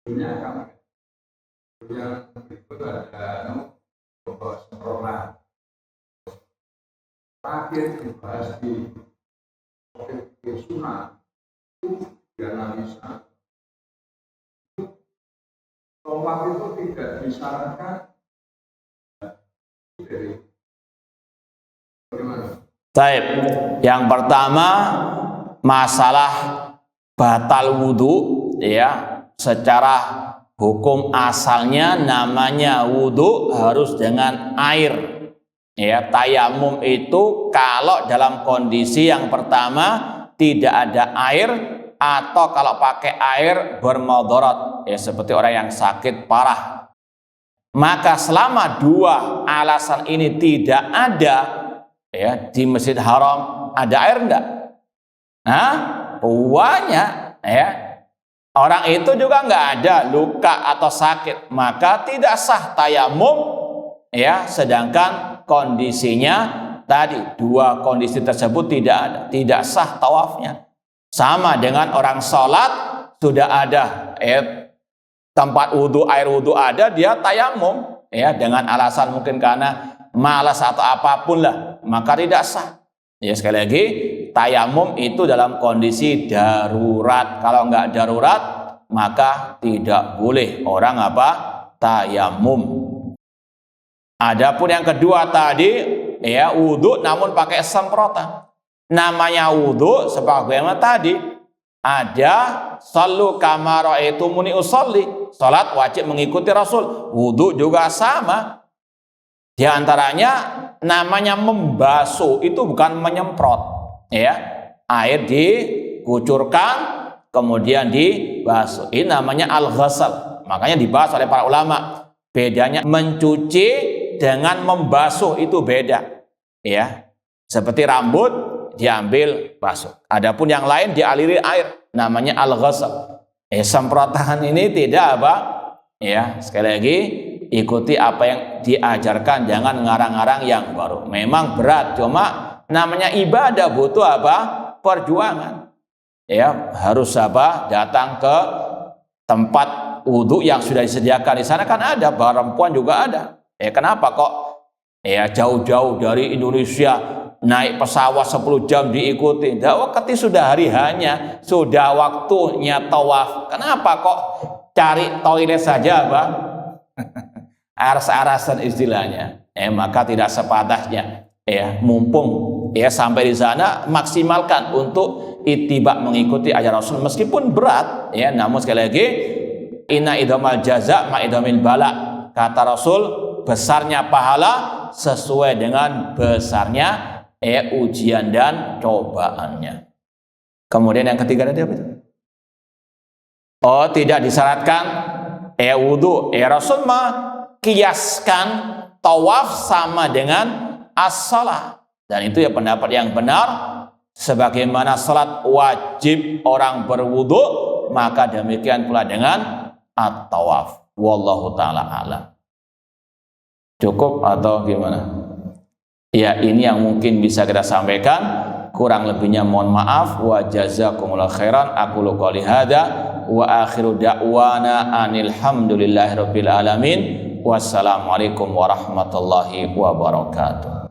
B: punya kami yang berikut ada sekolah terakhir dibahas di Sunnah itu dianalisa. Sholat itu tidak disarankan dari bagaimana?
A: Baik, yang pertama masalah batal wudhu, ya, secara hukum asalnya namanya wudu harus dengan air. Ya, tayamum itu kalau dalam kondisi yang pertama tidak ada air atau kalau pakai air bermudarat, ya seperti orang yang sakit parah. Maka selama dua alasan ini tidak ada, ya di Masjid Haram ada air enggak? Nah, banyak, ya. Orang itu juga enggak ada luka atau sakit, maka tidak sah tayamum, ya, sedangkan kondisinya tadi dua kondisi tersebut tidak ada, tidak sah tawafnya. Sama dengan orang sholat sudah ada tempat wudhu, air wudhu ada, dia tayamum, ya dengan alasan mungkin karena malas atau apapun lah, maka tidak sah. Ya sekali lagi, tayamum itu dalam kondisi darurat. Kalau nggak darurat maka tidak boleh orang tayamum. Adapun yang kedua tadi, ya wudhu namun pakai semprotan. Namanya wudhu sebagaimana tadi ada sallu kama ra'aitumuni usolli, salat wajib mengikuti Rasul. Wudhu juga sama. Di antaranya namanya membasuh, itu bukan menyemprot, ya. Air dikucurkan kemudian dibasuh. Ini namanya al-ghasal. Makanya dibahas oleh para ulama. Bedanya mencuci dengan membasuh itu beda, ya. Seperti rambut diambil basuh. Adapun yang lain dialiri air, namanya al-ghasal. Semprotan ini tidak ya sekali lagi ikuti apa yang diajarkan, jangan ngarang-ngarang yang baru. Memang berat, cuma namanya ibadah butuh perjuangan. Ya, harus datang ke tempat wudhu yang sudah disediakan di sana, kan ada, perempuan juga ada. Kenapa kok jauh-jauh dari Indonesia naik pesawat 10 jam diikuti? Waktu sudah hari hanya, sudah waktunya tawaf. Kenapa kok cari toilet saja, aras-arasan istilahnya. Maka tidak sepatasnya. Mumpung sampai di sana, maksimalkan untuk ittiba mengikuti ajaran Rasul meskipun berat. Namun sekali lagi, inna idhamal jaza ma idhamil bala. Kata Rasul, besarnya pahala sesuai dengan besarnya ujian dan cobaannya. Kemudian yang ketiga tadi apa itu? Tidak disyaratkan wudu. Rasul kiaskan tawaf sama dengan as-salah. Dan itu pendapat yang benar. Sebagaimana salat wajib orang berwudu, maka demikian pula dengan at-tawaf. Wallahu ta'ala a'lam. Cukup atau gimana? Ya, ini yang mungkin bisa kita sampaikan. Kurang lebihnya mohon maaf. Wa jazakumullahu khairan. Aqulu qouli hadza wa akhiru da'wana anil hamdulillahi rabbil alamin. Wassalamualaikum warahmatullahi wabarakatuh.